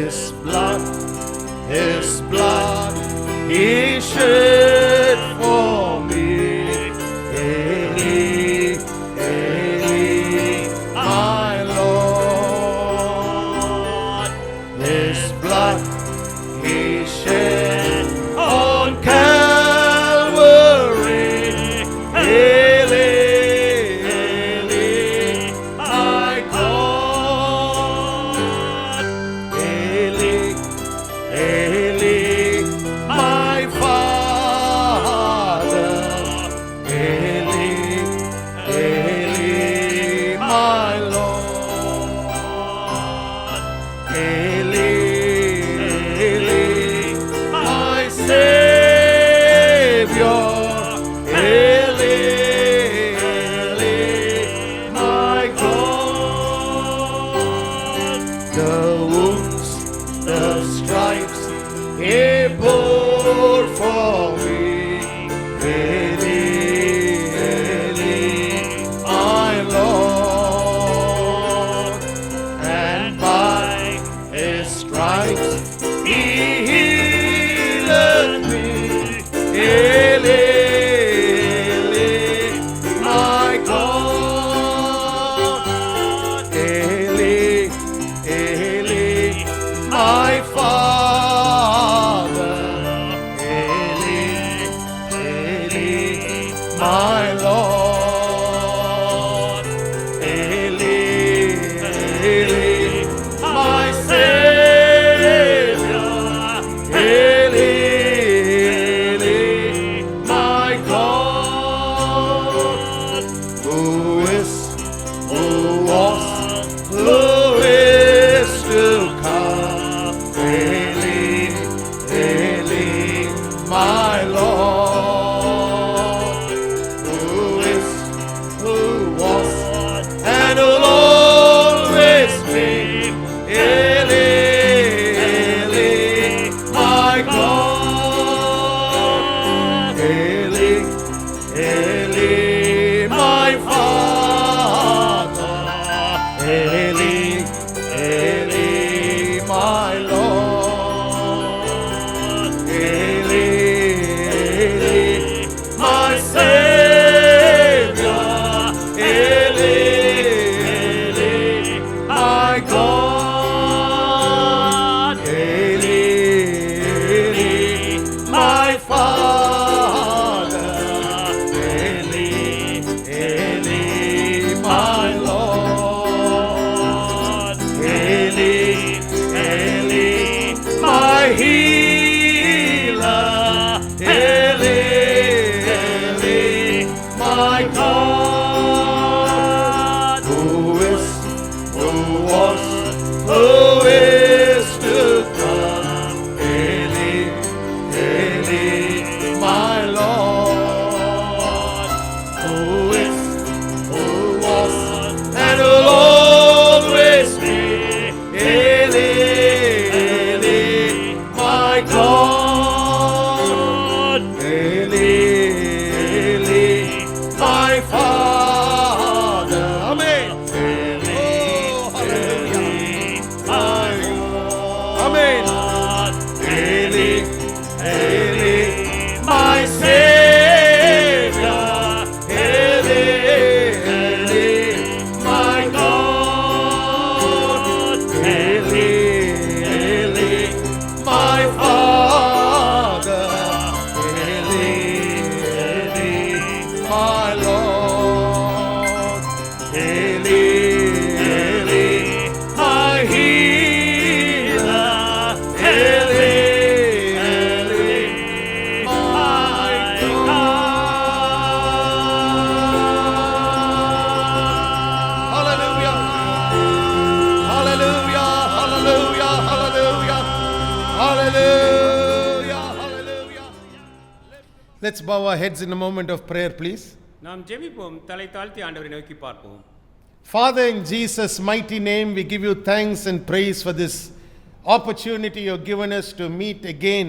His blood He shed for me. Eli, Eli, my Lord. His blood He shed on Calvary. Eli, Eli, my God. Eli, Eli, my Father. Eli, Eli, my Lord. Eli, Eli, my Savior. Eli, Eli, my God. The wounds, the stripes He bore for me. Eli, Eli, my Lord. And by His stripes He healed me. Eli, Eli, my God. Eli, Eli, my Father. Eli, Eli, my Lord. Eli, Eli, my Savior. Eli, Eli, my God. Who is, who was, who is to come. Eli, Eli, my Lord. Who is, who was, and who'll always be. Eli, Eli, my God. Eli, Eli, my Father. Eli, Eli, my Lord. Eli, Eli, my Savior. Eli, Eli, my God. Eli, Eli, my Father. Eli, Eli, my Lord. Eli, Eli, my healer. Eli, Eli, my God. Who is, who was, who is to come. Eli, Eli, my Lord. Who is, who was, and who'll always be. Eli, Eli, my God. Eli, Eli, my Father. Amen. Eli, Eli, my God. Amen. Eli, Eli, my Savior. Eli, Eli, my God. Eli, Eli, my Father. Eli, Eli, my Lord. Eli, Eli, my healer. Eli, Eli, my God. Hallelujah. Hallelujah. Hallelujah. Hallelujah. Hallelujah. Hallelujah. Let's bow our heads in a moment of prayer, please. நாம் ஜெபிப்போம். தலை தாழ்த்தி ஆண்டவரை நோக்கி பார்ப்போம். Father, in Jesus' mighty name, we give you thanks and praise for this opportunity you've given us to meet again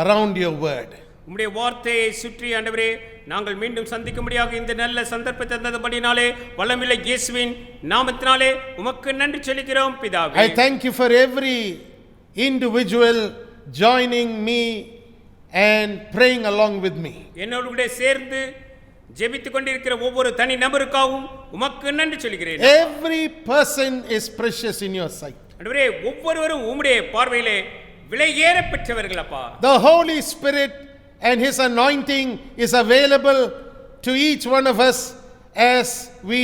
around your word. உம்முடைய வார்த்தையை சுற்றி ஆண்டவரே நாங்கள் மீண்டும் சந்திக்கும்படியாக இந்த நல்ல சந்தர்ப்பத்தை தந்தபடினாலே வல்லமையுள்ள இயேசுவின் நாமத்தினாலே உமக்கு நன்றி சொல்லுகிறோம் பிதாவே. I thank you for every individual joining me and praying along with me. என்னோடு கூட சேர்ந்து ஜெபித்துக் கொண்டிருக்கிற ஒவ்வொரு தனி நபருக்காகவும் உமக்கு நன்றி சொல்கிறேன். Every person is precious in your sight. ஆண்டவரே, ஒவ்வொருவரும் உம்முடைய பார்வையிலே விலையேற பெற்றவர்கள் அப்பா. The Holy Spirit and His anointing is available to each one of us as we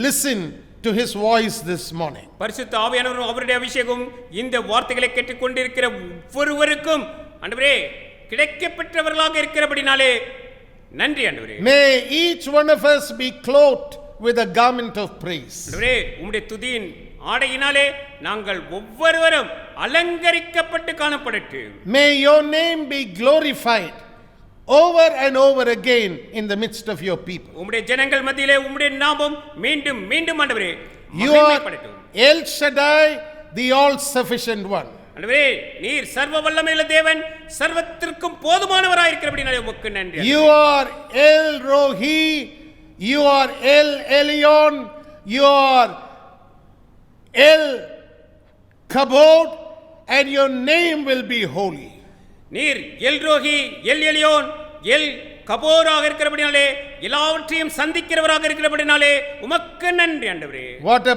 listen to His voice this morning. பரிசுத்த ஆவியானவரும் அவருடைய அபிஷேகம் இந்த வார்த்தைகளை கேட்டுக்கொண்டிருக்கிற ஒவ்வொருவருக்கும் ஆண்டவரே கிடைக்கப்பெற்றவர்களாக இருக்கிறபடினாலே நன்றி ஆண்டவரே. May each one of us be clothed with a garment of praise. ஆண்டவரே, உம்முடைய துதியின் ஆடையினாலே நாங்கள் ஒவ்வொருவரும் அலங்கரிக்கப்பட்டு காணப்படட்டும். May your name be glorified over and over again in the midst of your people. உம்முடைய ஜனங்கள் மத்தியிலே உம்முடைய நாமம் மீண்டும் மீண்டும் ஆண்டவரே You are El Shaddai, the all sufficient one. ஆண்டவரே, நீர் சர்வ வல்லமையுள்ள தேவன், சர்வத்திற்கும் போதுமானவராய் இருக்கிறபடினாலே உமக்கு நன்றி. You are El Rohi, you are El Elyon, you are El Kabod, and your name will be holy. நீர் எல் ரோஹி, எல் எலியோன், எல் கபோராக இருக்கிறபடினாலே எல்லாவற்றையும் சந்திக்கிறவராக இருக்கிறபடினாலே உமக்கு நன்றி ஆண்டவரே. What a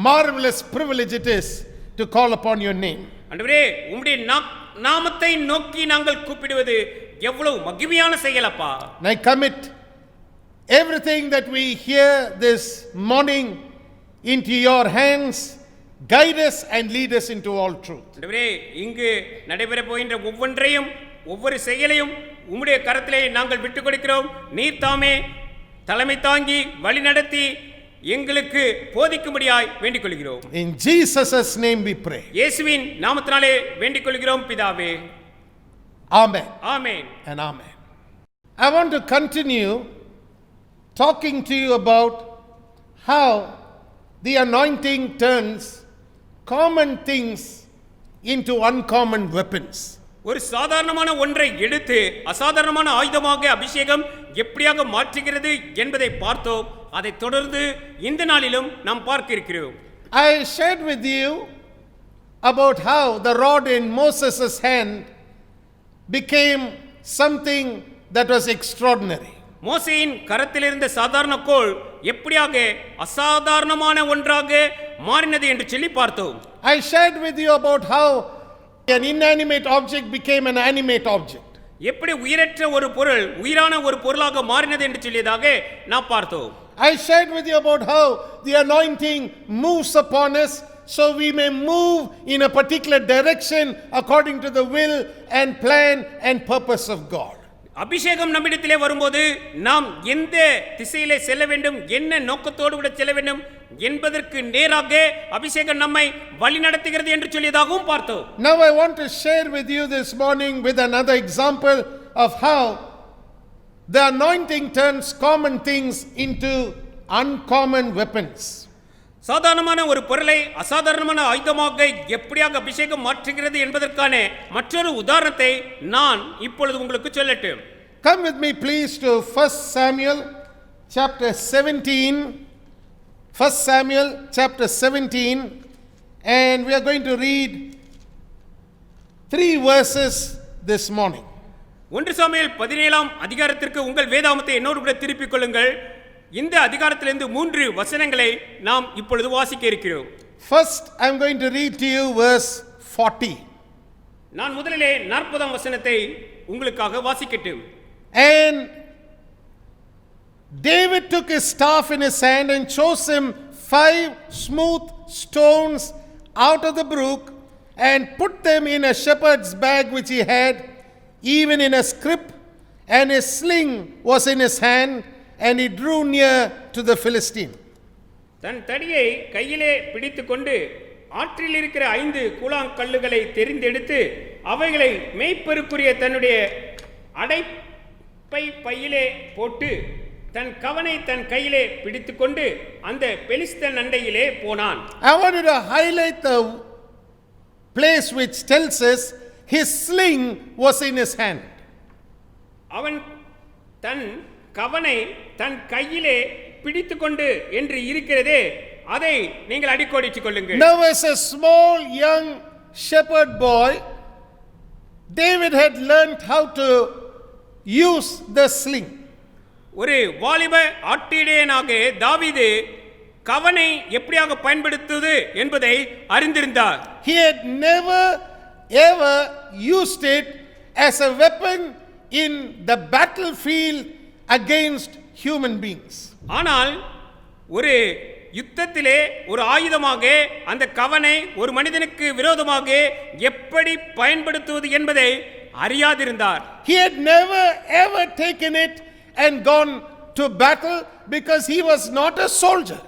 marvelous privilege it is to call upon your name. ஆண்டவரே, உம்முடைய நாமத்தை நோக்கி நாங்கள் கூப்பிடுவது எவ்வளவு மகிமையான செயலப்பா. And I commit everything that we hear this morning into your hands. Guide us and lead us into all truth. ஆண்டவரே, இங்கு நடைபெற போகின்ற ஒவ்வொன்றையும் ஒவ்வொரு செயலையும் உம்முடைய கரத்திலே நாங்கள் விட்டுக் கொடுக்கிறோம். நீர் தாமே தலைமை தாங்கி வழி நடத்தி எங்களுக்கு போதிக்கும்படியாய் வேண்டிக் கொள்கிறோம். In Jesus' name we pray. இயேசுவின் நாமத்தினாலே வேண்டிக் கொள்கிறோம் பிதாவே. Amen. Amen. And amen. I want to continue talking to you about how the anointing turns common things into uncommon weapons. ஒரு சாதாரணமான ஒன்றை எடுத்து அசாதாரணமான ஆயுதமாக அபிஷேகம் எப்படியாக மாற்றுகிறது என்பதை பார்த்தோம். அதை தொடர்ந்து இந்த நாளிலும் நாம் பார்க்க இருக்கிறோம். I shared with you about how the rod in Moses' hand became something that was extraordinary. மோசேயின் கரத்தில் இருந்த சாதாரண கோல் எப்படியாக அசாதாரணமான ஒன்றாக மாறினது என்று சொல்லி பார்த்தோம். I shared with you about how an inanimate object became an animate object. எப்படி உயிரற்ற ஒரு பொருள் உயிரான ஒரு பொருளாக மாறினது என்று சொல்லியதாக நாம் பார்த்தோம். I shared with you about how the anointing moves upon us so we may move in a particular direction according to the will and plan and purpose of God. அபிஷேகம் நம்மிடத்திலே வரும்போது நாம் எந்த திசையிலே செல்ல வேண்டும், என்ன நோக்கத்தோடு கூட செல்ல வேண்டும் என்பதற்கு நேராக அபிஷேகம் நம்மை வழி நடத்துகிறது என்று சொல்லியதாகவும் பார்த்தோம். Now I want to share with you this morning with another example of how the anointing turns common things into uncommon weapons. சாதாரணமான ஒரு பொருளை அசாதாரணமான ஆயுதமாக எப்படியாக அபிஷேகம் மாற்றுகிறது என்பதற்கான மற்றொரு உதாரணத்தை நான் இப்பொழுது உங்களுக்கு சொல்லட்டும். Come with me please to 1 Samuel chapter 17. 1 Samuel chapter 17, and we are going to read 3 verses this morning. 1 Samuel 17ஆம் அதிகாரத்திற்கு உங்கள் வேதாகமத்தை என்னோடு கூட திருப்பிக் கொள்ளுங்கள். இந்த அதிகாரத்திலிருந்து 3 வசனங்களை நாம் இப்பொழுது வாசிக்க இருக்கிறோம். First I am going to read to you verse 40. நான் முதலிலே 40ஆம் வசனத்தை உங்களுக்காக வாசிக்கட்டும். And David took his staff in his hand and chose him 5 smooth stones out of the brook and put them in a shepherd's bag which he had, even in a scrip, and his sling was in his hand, and he drew near to the Philistine. தன் தடியை கையிலே பிடித்துக்கொண்டு ஆற்றில் இருக்கிற 5 கூழாங்கல்லுகளை தெரிந்தெடுத்து அவைகளை மேய்ப்பருக்குரிய தன்னுடைய அடைப்பை பையிலே போட்டு தன் கவனை தன் கையிலே பிடித்துக்கொண்டு அந்த பெலிஸ்தன் அண்டையிலே போனான். I wanted to highlight the place which tells us his sling was in his hand. அவன் தன் கவனை தன் கையிலே பிடித்துக்கொண்டு என்று இருக்கிறதே, அதை நீங்கள் அடிக்கோடிட்டுக் கொள்ளுங்கள். Now as a small young shepherd boy, David had learned how to use the sling. ஒரு வாலிப ஆட்டிடையனாக தாவீது கவனை எப்படியாக பயன்படுத்துவது என்பதை அறிந்திருந்தார். He had never ever used it as a weapon in the battlefield against human beings. ஆனால் ஒரு யுத்தத்திலே ஒரு ஆயுதமாக அந்த கவனை ஒரு மனிதனுக்கு விரோதமாக எப்படி பயன்படுத்துவது என்பதை அறியாதிருந்தார். He had never ever taken it and gone to battle because he was not a soldier.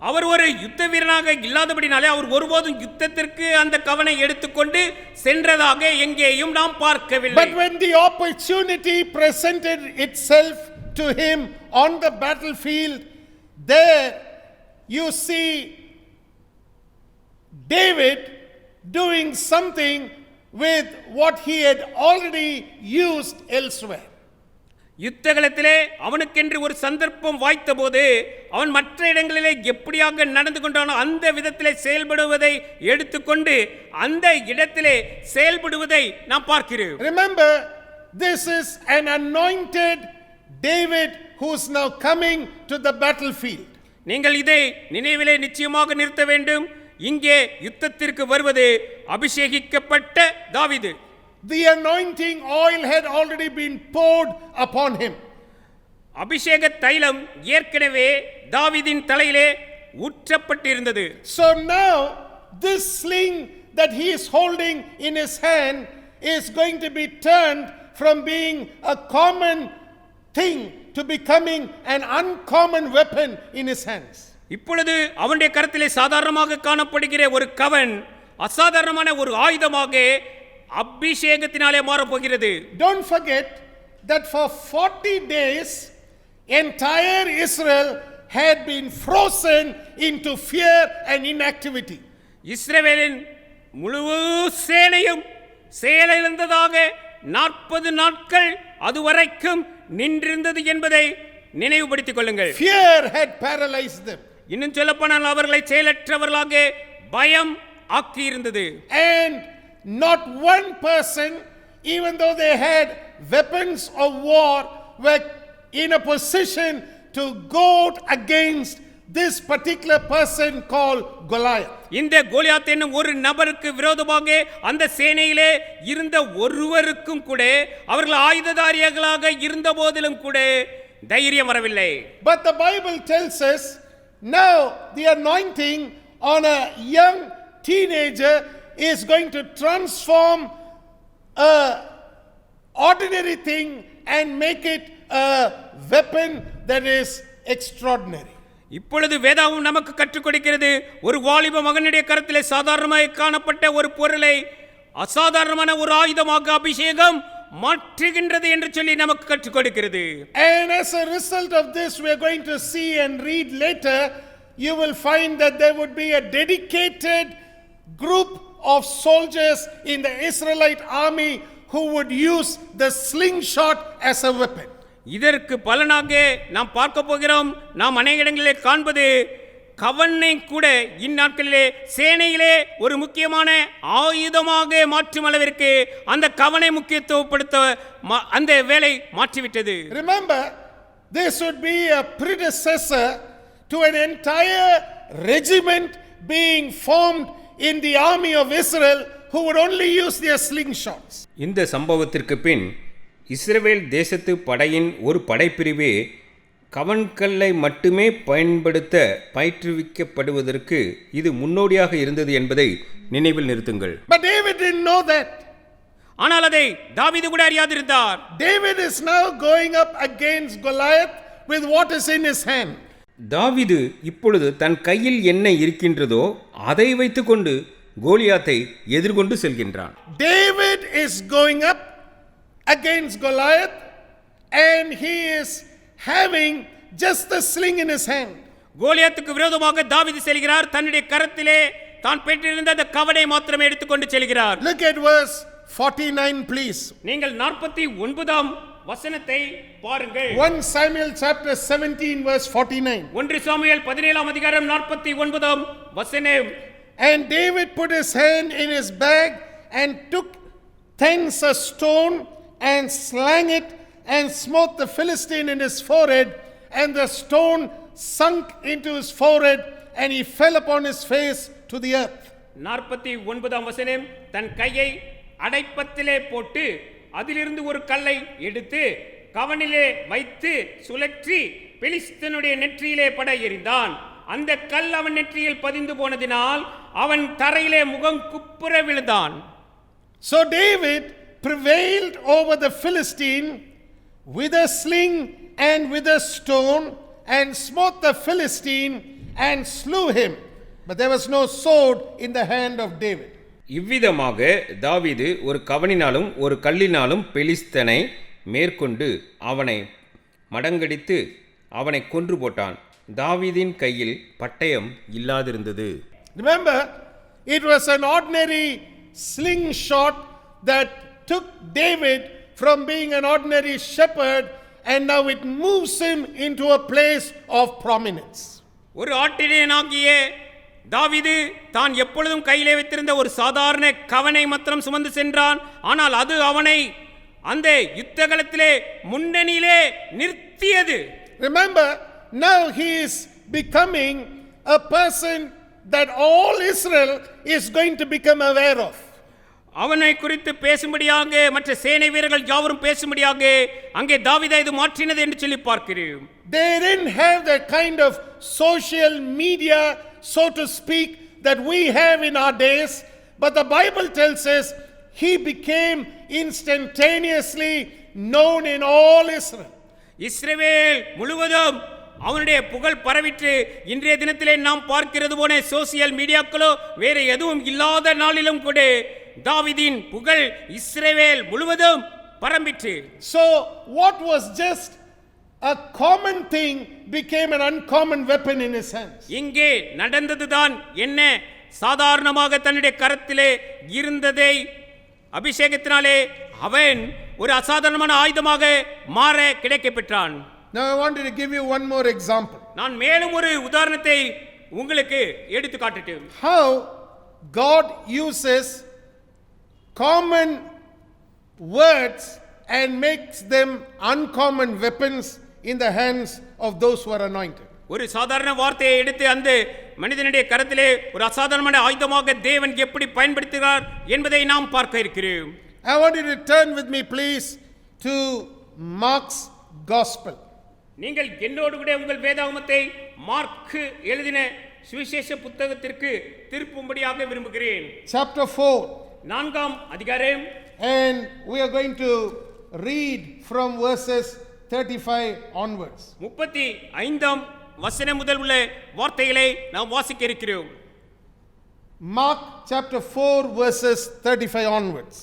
அவர் ஒரு யுத்த வீரனாக இல்லாதபடினாலே அவர் ஒருபோதும் யுத்தத்திற்கு அந்த கவனை எடுத்துக்கொண்டு சென்றதாக எங்கேயும் நாம் பார்க்கவில்லை. But when the opportunity presented itself to him on the battlefield, there you see David doing something with what he had already used elsewhere. யுத்தகளத்திலே அவனுக்கென்று ஒரு சந்தர்ப்பம் வாய்த்த போது அவன் மற்ற இடங்களிலே எப்படியாக நடந்து கொண்டானோ அந்த விதத்திலே செயல்படுவதை எடுத்துக்கொண்டு அந்த இடத்திலே செயல்படுவதை நாம் பார்க்கிறோம். Remember, this is an anointed David who is now coming to the battlefield. நீங்கள் இதை நினைவிலே நிச்சயமாக நிறுத்த வேண்டும். இங்கே யுத்தத்திற்கு வருவது அபிஷேகிக்கப்பட்ட தாவீது. The anointing oil had already been poured upon him. அபிஷேக தைலம் ஏற்கனவே தாவீதின் தலையிலே ஊற்றப்பட்டிருந்தது. So now this sling that he is holding in his hand is going to be turned from being a common thing to becoming an uncommon weapon in his hands. இப்பொழுது அவனுடைய கரத்திலே சாதாரணமாக காணப்படுகிற ஒரு கவன் அசாதாரணமான ஒரு ஆயுதமாக அபிஷேகத்தினாலே மாறப் போகிறது. Don't forget that for 40 days entire Israel had been frozen into fear and inactivity. இஸ்ரவேலின் முழு சேனையும் செயலிழந்ததாக 40 நாட்கள் அதுவரைக்கும் நின்றிருந்தது என்பதை நினைவுபடுத்திக் கொள்ளுங்கள். Fear had paralyzed them. இன்னும் சொல்லப்போனால் அவர்களை செயலற்றவர்களாக பயம் ஆக்கியிருந்தது. And not one person, even though they had weapons of war, were in a position to go against this particular person called Goliath. இந்த கோலியாத் என்னும் ஒரு நபருக்கு விரோதமாக அந்த சேனையிலே இருந்த ஒருவருக்கும் கூட அவர்கள் ஆயுததாரிகளாக இருந்த போதிலும் கூட தைரியம் வரவில்லை. But the Bible tells us now the anointing on a young teenager is going to transform a ordinary thing and make it a weapon that is extraordinary. இப்பொழுது வேதாவும் நமக்கு கற்றுக் கொடுக்கிறது ஒரு வாலிப மகனுடைய கரத்திலே சாதாரணமாக காணப்பட்ட ஒரு பொருளை அசாதாரணமான ஒரு ஆயுதமாக அபிஷேகம் மாற்றுகின்றது என்று சொல்லி நமக்கு கற்றுக் கொடுக்கிறது. And as a result of this, we are going to see and read later, you will find that there would be a dedicated group of soldiers in the Israelite army who would use the slingshot as a weapon. இதற்கு பலனாக நாம் பார்க்க போகிறோம். நாம் அநேக இடங்களிலே காண்பது கவனை கூட இந்நாட்களிலே சேனையிலே ஒரு முக்கியமான ஆயுதமாக மாற்றும் அளவிற்கு அந்த கவனை முக்கியத்துவப்படுத்த அந்த வேலை மாற்றிவிட்டது. Remember, this would be a predecessor to an entire regiment being formed in the army of Israel who would only use their slingshots. இந்த சம்பவத்திற்கு பின் இஸ்ரவேல் தேசத்து படையின் ஒரு படைப்பிரிவே கவன்கல்லை மட்டுமே பயன்படுத்த பயிற்றுவிக்கப்படுவதற்கு இது முன்னோடியாக இருந்தது என்பதை நினைவில் நிறுத்துங்கள். But David didn't know that. ஆனால் அதை தாவீது கூட அறியாதிருந்தார். David is now going up against Goliath with what is in his hand. தாவீது இப்பொழுது தன் கையில் என்ன இருக்கின்றதோ அதை வைத்துக்கொண்டு கோலியாத்தை எதிர்கொண்டு செல்கின்றான். David is going up against Goliath and he is having just the sling in his hand. கோலியாத்துக்கு விரோதமாக தாவீது செல்கிறார். தன்னுடைய கரத்திலே தான் பெற்றிருந்த அந்த கவனை மாத்திரமே எடுத்துக்கொண்டு செல்கிறார். Look at verse 49 please. நீங்கள் 49ஆம் வசனத்தை பாருங்கள். 1 Samuel chapter 17 verse 49. 1 சாமுவேல் 17ஆம் அதிகாரம் 49ஆம் வசனம் And David put his hand in his bag and took thence a stone and slang it and smote the Philistine in his forehead, and the stone sunk into his forehead, and he fell upon his face to the earth. 49ஆம் வசனம், தன் கையை அடைப்பத்திலே போட்டு அதிலிருந்து ஒரு கல்லை எடுத்து கவனிலே வைத்து சுழற்றி பெலிஸ்தனுடைய நெற்றியிலே பட எறிந்தான். அந்த கல் அவன் நெற்றியில் பதிந்து போனதினால் அவன் தரையிலே முகம் குப்புற விழுந்தான். So David prevailed over the Philistine with a sling and with a stone, and smote the Philistine and slew him. But there was no sword in the hand of David. இவ்விதமாக தாவீது ஒரு கவனினாலும் ஒரு கல்லினாலும் பெலிஸ்தனை மேற்கொண்டு அவனை மடங்கடித்து அவனை கொன்று போட்டான். தாவீதின் கையில் பட்டயம் இல்லாதிருந்தது. Remember, it was an ordinary slingshot that took David from being an ordinary shepherd, and now it moves him into a place of prominence. ஒரு ஆட்டிடையனாகிய தாவீது தான் எப்பொழுதும் கையிலே வைத்திருந்த ஒரு சாதாரண கவனை மாத்திரம் சுமந்து சென்றான். ஆனால் அது அவனை அந்த யுத்தகளத்திலே முன்னணியிலே நிறுத்தியது. Remember, now he is becoming a person that all Israel is going to become aware of. அவனை குறித்து பேசும்படியாக மற்ற சேனை வீரர்கள் யாவரும் பேசும்படியாக அங்கே தாவீதை இது மாற்றினது என்று சொல்லி பார்க்கிறோம். They didn't have the kind of social media, so to speak, that we have in our days, but the Bible tells us he became instantaneously known in all Israel. இஸ்ரவேல் முழுவதும் அவனுடைய புகழ் பரவிற்று. இன்றைய தினத்திலே நாம் பார்க்கிறது போன சோசியல் மீடியாக்களோ வேற எதுவும் இல்லாத நாளிலும் கூட தாவீதின் புகழ் இஸ்ரவேல் முழுவதும் பரம்பிற்று. So what was just a common thing became an uncommon weapon in his hands. இங்கே நடந்ததுதான் என்ன, சாதாரணமாக தன்னுடைய கரத்திலே இருந்ததை அபிஷேகத்தினாலே அவன் ஒரு அசாதாரணமான ஆயுதமாக மாற கிடைக்க பெற்றான். Now I wanted to give you one more example. நான் மேலும் ஒரு உதாரணத்தை உங்களுக்கு எடுத்து காட்டட்டும். How God uses common words and makes them uncommon weapons in the hands of those who are anointed. ஒரு சாதாரண வார்த்தையை எடுத்து அந்த மனிதனுடைய கரத்திலே ஒரு அசாதாரணமான ஆயுதமாக தேவன் எப்படி பயன்படுத்துகிறார் என்பதை நாம் பார்க்க இருக்கிறோம். I want you to turn with me please to Mark's Gospel. நீங்கள் என்னோடு கூட உங்கள் வேதாகமத்தை மார்க்கு எழுதின சுவிசேஷ புத்தகத்திற்கு திருப்பும்படியாக விரும்புகிறேன். Chapter 4. 4ஆம் அதிகாரம். And we are going to read from verses 35 onwards. 35ஆம் வசனம் முதல் உள்ள வார்த்தைகளை நாம் வாசிக்க இருக்கிறோம். Mark chapter 4 verses 35 onwards.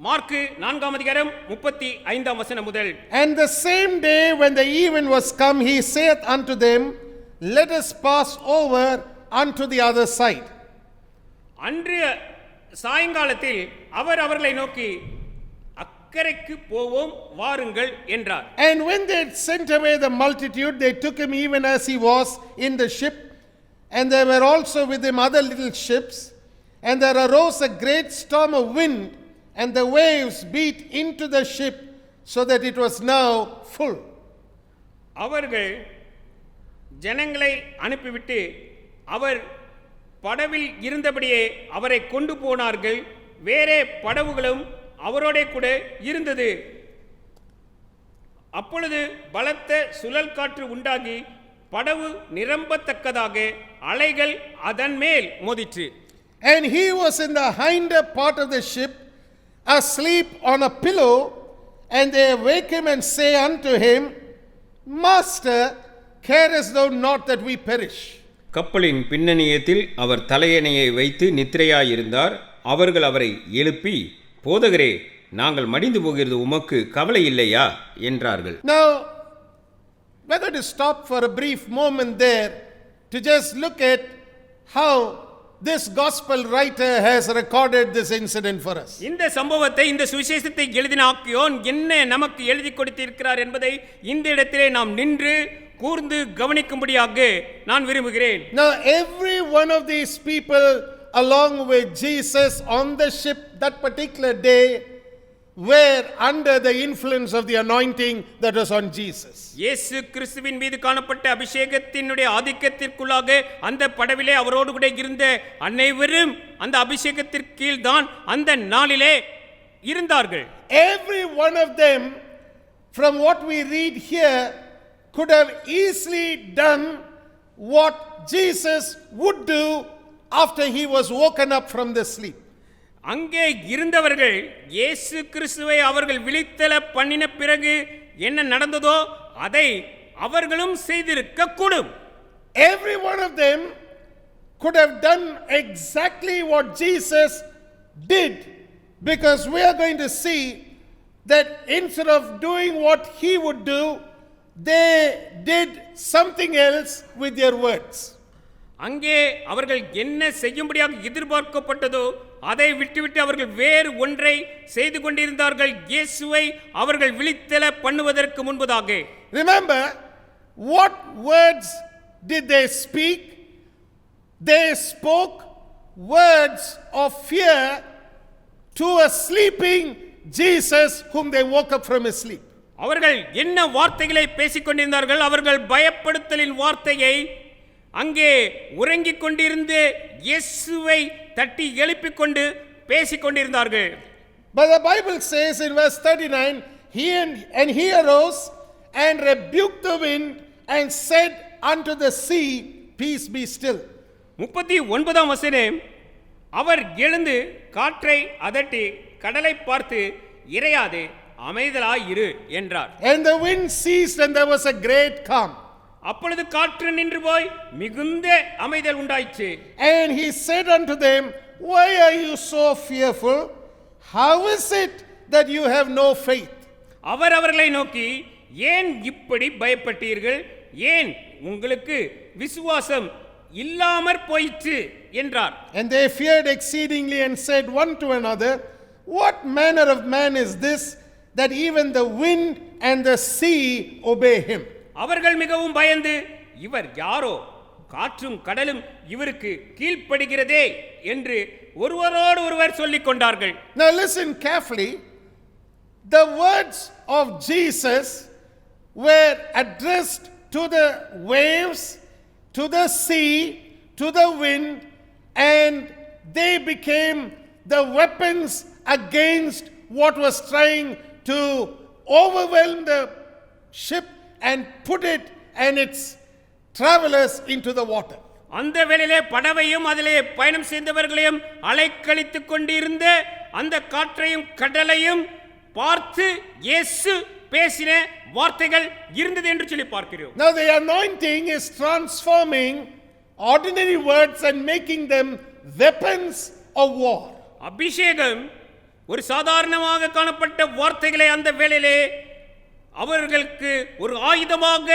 Mark 4ஆம் அதிகாரம் 35ஆம் வசனம் முதல். And the same day when the even was come, he saith unto them, let us pass over unto the other side. அன்று சாயங்காலத்தில் அவர் அவர்களை நோக்கி அக்கரைக்கு போவோம் வாருங்கள் என்றார். And when they had sent away the multitude, they took him even as he was in the ship, and there were also with him other little ships, and there arose a great storm of wind, and the waves beat into the ship, so that it was now full. அவர்கள் ஜனங்களை அனுப்பிவிட்டு அவர் படவில் இருந்தபடியே அவரை கொண்டு போனார்கள். வேறே படவுகளும் அவரோட கூட இருந்தது. அப்பொழுது பலத்த சுழல் காற்று உண்டாகி படவு நிரம்பத்தக்கதாக அலைகள் அதன் மேல் மோதிற்று. And he was in the hinder part of the ship, asleep on a pillow, and they wake him and say unto him, Master, carest thou not that we perish? கப்பலின் பின்னணியத்தில் அவர் தலையணையை வைத்து நித்திரையாயிருந்தார். அவர்கள் அவரை எழுப்பி, போதகரே, நாங்கள் மடிந்து போகிறது உமக்கு கவலை இல்லையா என்றார்கள். Now, we're going to stop for a brief moment there to just look at how this gospel writer has recorded this incident for us. இந்த சம்பவத்தை, இந்த சுவிசேஷத்தை எழுதின ஆக்கியோன் என்ன நமக்கு எழுதி கொடுத்திருக்கிறார் என்பதை இந்த இடத்திலே நாம் நின்று கூர்ந்து கவனிக்கும்படியாக நான் விரும்புகிறேன். Now every one of these people along with Jesus on the ship that particular day were under the influence of the anointing that was on Jesus. இயேசு கிறிஸ்துவின் மீது காணப்பட்ட அபிஷேகத்தினுடைய ஆதிக்கத்திற்குள்ளாக அந்த படவிலே அவரோடு கூட இருந்த அனைவரும் அந்த அபிஷேகத்திற்கு கீழ் தான் அந்த நாளிலே இருந்தார்கள். Every one of them, from what we read here, could have easily done what Jesus would do after he was woken up from the sleep. அங்கே இருந்தவர்கள் இயேசு கிறிஸ்துவை அவர்கள் விழித்தெழ பண்ணின பிறகு என்ன நடந்ததோ அதை அவர்களும் செய்திருக்க கூடும். Every one of them could have done exactly what Jesus did, because we are going to see that instead of doing what he would do, they did something else with their words. அங்கே அவர்கள் என்ன செய்யும்படியாக எதிர்பார்க்கப்பட்டதோ அதை விட்டுவிட்டு அவர்கள் வேறு ஒன்றை செய்து கொண்டிருந்தார்கள், இயேசுவை அவர்கள் விழித்தெழ பண்ணுவதற்கு முன்பதாக. Remember, what words did they speak? They spoke words of fear to a sleeping Jesus whom they woke up from his sleep. அவர்கள் என்ன வார்த்தைகளை பேசிக் கொண்டிருந்தார்கள்? அவர்கள் பயப்படுத்தலின் வார்த்தையை அங்கே உறங்கிக் கொண்டிருந்து இயேசுவை தட்டி எழுப்பிக் கொண்டு பேசிக் கொண்டிருந்தார்கள். But the Bible says in verse 39, he arose and rebuked the wind and said unto the sea, peace be still. 39ஆம் வசனம், அவர் எழுந்து காற்றை அதட்டி கடலை பார்த்து இறையாதே அமைதலாய் இரு என்றார். And the wind ceased and there was a great calm. அப்பொழுது காற்று நின்று போய் மிகுந்த அமைதல் உண்டாயிற்று. And he said unto them, why are you so fearful? How is it that you have no faith? அவர் அவர்களை நோக்கி, ஏன் இப்படி பயப்பட்டீர்கள்? ஏன் உங்களுக்கு விசுவாசம் இல்லாமற் போயிற்று என்றார். And they feared exceedingly and said one to another, what manner of man is this, that even the wind and the sea obey him? அவர்கள் மிகவும் பயந்து, இவர் யாரோ, காற்றும் கடலும் இவருக்கு கீழ்ப்படுகிறதே என்று ஒருவரோடு ஒருவர் சொல்லிக் கொண்டார்கள். Now listen carefully. The words of Jesus were addressed to the waves, to the sea, to the wind, and they became the weapons against what was trying to overwhelm the ship and put it and its travelers into the water. அந்த வேளையிலே படவையும் அதிலே பயணம் செய்தவர்களையும் அலைக்கழித்துக் கொண்டிருந்த அந்த காற்றையும் கடலையும் பார்த்து இயேசு பேசின வார்த்தைகள் இருந்தது என்று சொல்லி பார்க்கிறோம். Now the anointing is transforming ordinary words and making them weapons of war. அபிஷேகம் ஒரு சாதாரணமாக காணப்பட்ட வார்த்தைகளை அந்த வேளையிலே அவர்களுக்கு ஒரு ஆயுதமாக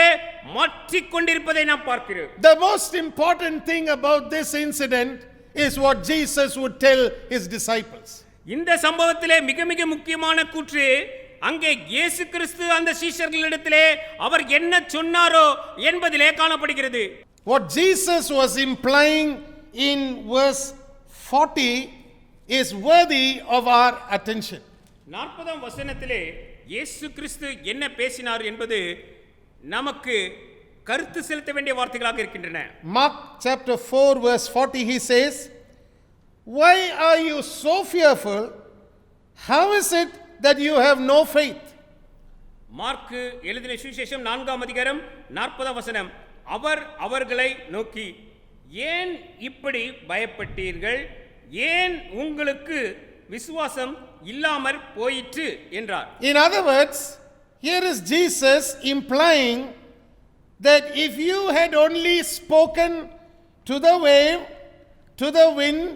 மாற்றிக் கொண்டிருப்பதை நாம் பார்க்கிறோம். The most important thing about this incident is what Jesus would tell his disciples. இந்த சம்பவத்திலே மிக மிக முக்கியமான கூற்று, அங்கே இயேசு கிறிஸ்து அந்த சீஷர்களிடத்திலே அவர் என்ன சொன்னாரோ என்பதிலே காணப்படுகிறது. What Jesus was implying in verse 40 is worthy of our attention. 40ஆம் வசனத்திலே இயேசு கிறிஸ்து என்ன பேசினார் என்பது நமக்கு கருத்து செலுத்த வேண்டிய வார்த்தைகளாக இருக்கின்றன. Mark chapter 4 verse 40 he says, why are you so fearful? How is it that you have no faith? Mark எழுதின சுவிசேஷம் 4ஆம் அதிகாரம் 40ஆம் வசனம், அவர் அவர்களை நோக்கி, ஏன் இப்படி பயப்பட்டீர்கள்? ஏன் உங்களுக்கு விசுவாசம் இல்லாமற் போயிற்று என்றார். In other words, here is Jesus implying that if you had only spoken to the wave, to the wind,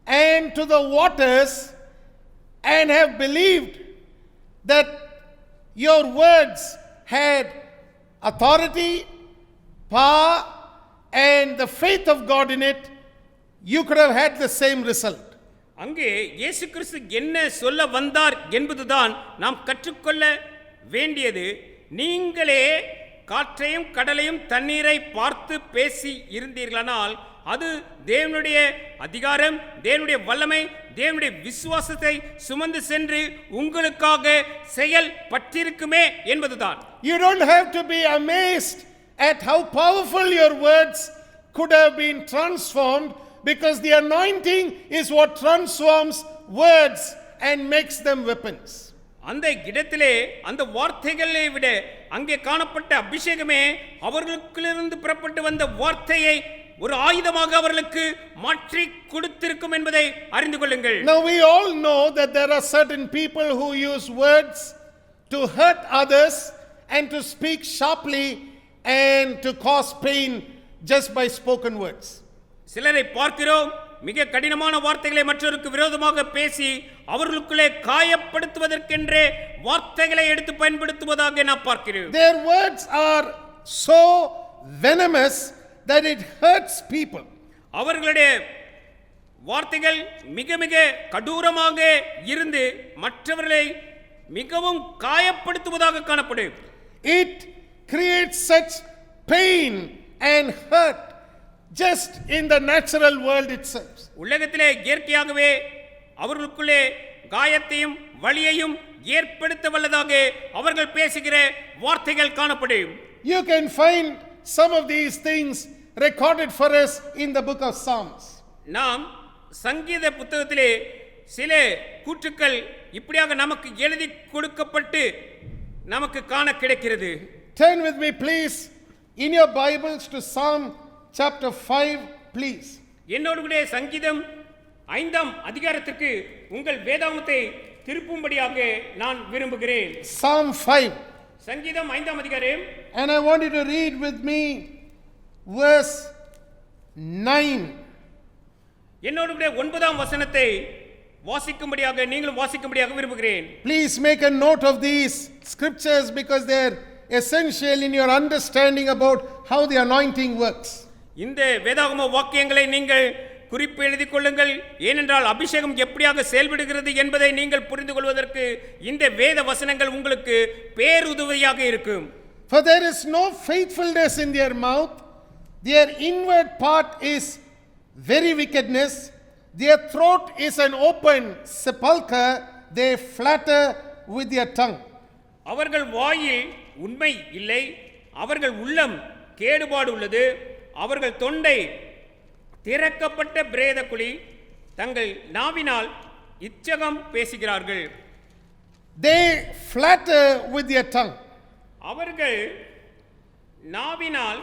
and to the waters, and have believed that your words had authority, power, and the faith of God in it, you could have had the same result. அங்கே இயேசு கிறிஸ்து என்ன சொல்ல வந்தார் என்பதுதான் நாம் கற்றுக்கொள்ள வேண்டியது. நீங்களே காற்றையும் கடலையும் தண்ணீரை பார்த்து பேசி இருந்தீர்களானால் அது தேவனுடைய அதிகாரம், தேவனுடைய வல்லமை, தேவனுடைய விசுவாசத்தை சுமந்து சென்று உங்களுக்காக செயல்பட்டிருக்குமே என்பதுதான். You don't have to be amazed at how powerful your words could have been transformed, because the anointing is what transforms words and makes them weapons. அந்த இடத்திலே அந்த வார்த்தைகளை விட அங்கே காணப்பட்ட அபிஷேகமே அவர்களுக்குள்ளிருந்து புறப்பட்டு வந்த வார்த்தையை ஒரு ஆயுதமாக அவர்களுக்கு மாற்றி கொடுத்திருக்கும் என்பதை அறிந்து கொள்ளுங்கள். Now we all know that there are certain people who use words to hurt others and to speak sharply and to cause pain just by spoken words. சிலரை பார்க்கிறோம், மிக கடினமான வார்த்தைகளை மற்றவருக்கு விரோதமாக பேசி அவர்களுக்குள்ளே காயப்படுத்துவதற்கென்றே வார்த்தைகளை எடுத்து பயன்படுத்துவதாக நான் பார்க்கிறேன். Their words are so venomous that it hurts people. அவர்களுடைய வார்த்தைகள் மிக மிக கடூரமாக இருந்து மற்றவர்களை மிகவும் காயப்படுத்துவதாக காணப்படும். It creates such pain and hurt just in the natural world itself. உலகத்திலே இயற்கையாகவே அவர்களுக்குள்ளே காயத்தையும் வலியையும் ஏற்படுத்த வல்லதாக அவர்கள் பேசுகிற வார்த்தைகள் காணப்படும். You can find some of these things recorded for us in the book of Psalms. நாம் சங்கீத புத்தகத்திலே சில கூற்றுக்கள் இப்படியாக நமக்கு எழுதி கொடுக்கப்பட்டு நமக்கு காண கிடைக்கிறது. Turn with me please in your Bibles to Psalm chapter 5 please. என்னோடு கூட சங்கீதம் 5ஆம் அதிகாரத்திற்கு உங்கள் வேதாகமத்தை திருப்பும்படியாக நான் விரும்புகிறேன். Psalm 5. சங்கீதம் 5ஆம் அதிகாரம். And I want you to read with me verse 9. என்னோடு கூட 9ஆம் வசனத்தை வாசிக்கும்படியாக நீங்களும் வாசிக்கும்படியாக விரும்புகிறேன். Please make a note of these scriptures because they're essential in your understanding about how the anointing works. இந்த வேதாகம வாக்கியங்களை நீங்கள் குறிப்பு எழுதிக் கொள்ளுங்கள். ஏனென்றால் அபிஷேகம் எப்படியாக செயல்படுகிறது என்பதை நீங்கள் புரிந்து கொள்வதற்கு இந்த வேத வசனங்கள் உங்களுக்கு பேருதவியாக இருக்கும். For there is no faithfulness in their mouth, their inward part is very wickedness, their throat is an open sepulchre, they flatter with their tongue. அவர்கள் வாயில் உண்மை இல்லை, அவர்கள் உள்ளம் கேடுபாடு உள்ளது, அவர்கள் தொண்டை திறக்கப்பட்ட பிரேத குழி, தங்கள் நாவினால் இச்சகம் பேசுகிறார்கள். They flatter with their tongue. அவர்கள் நாவினால்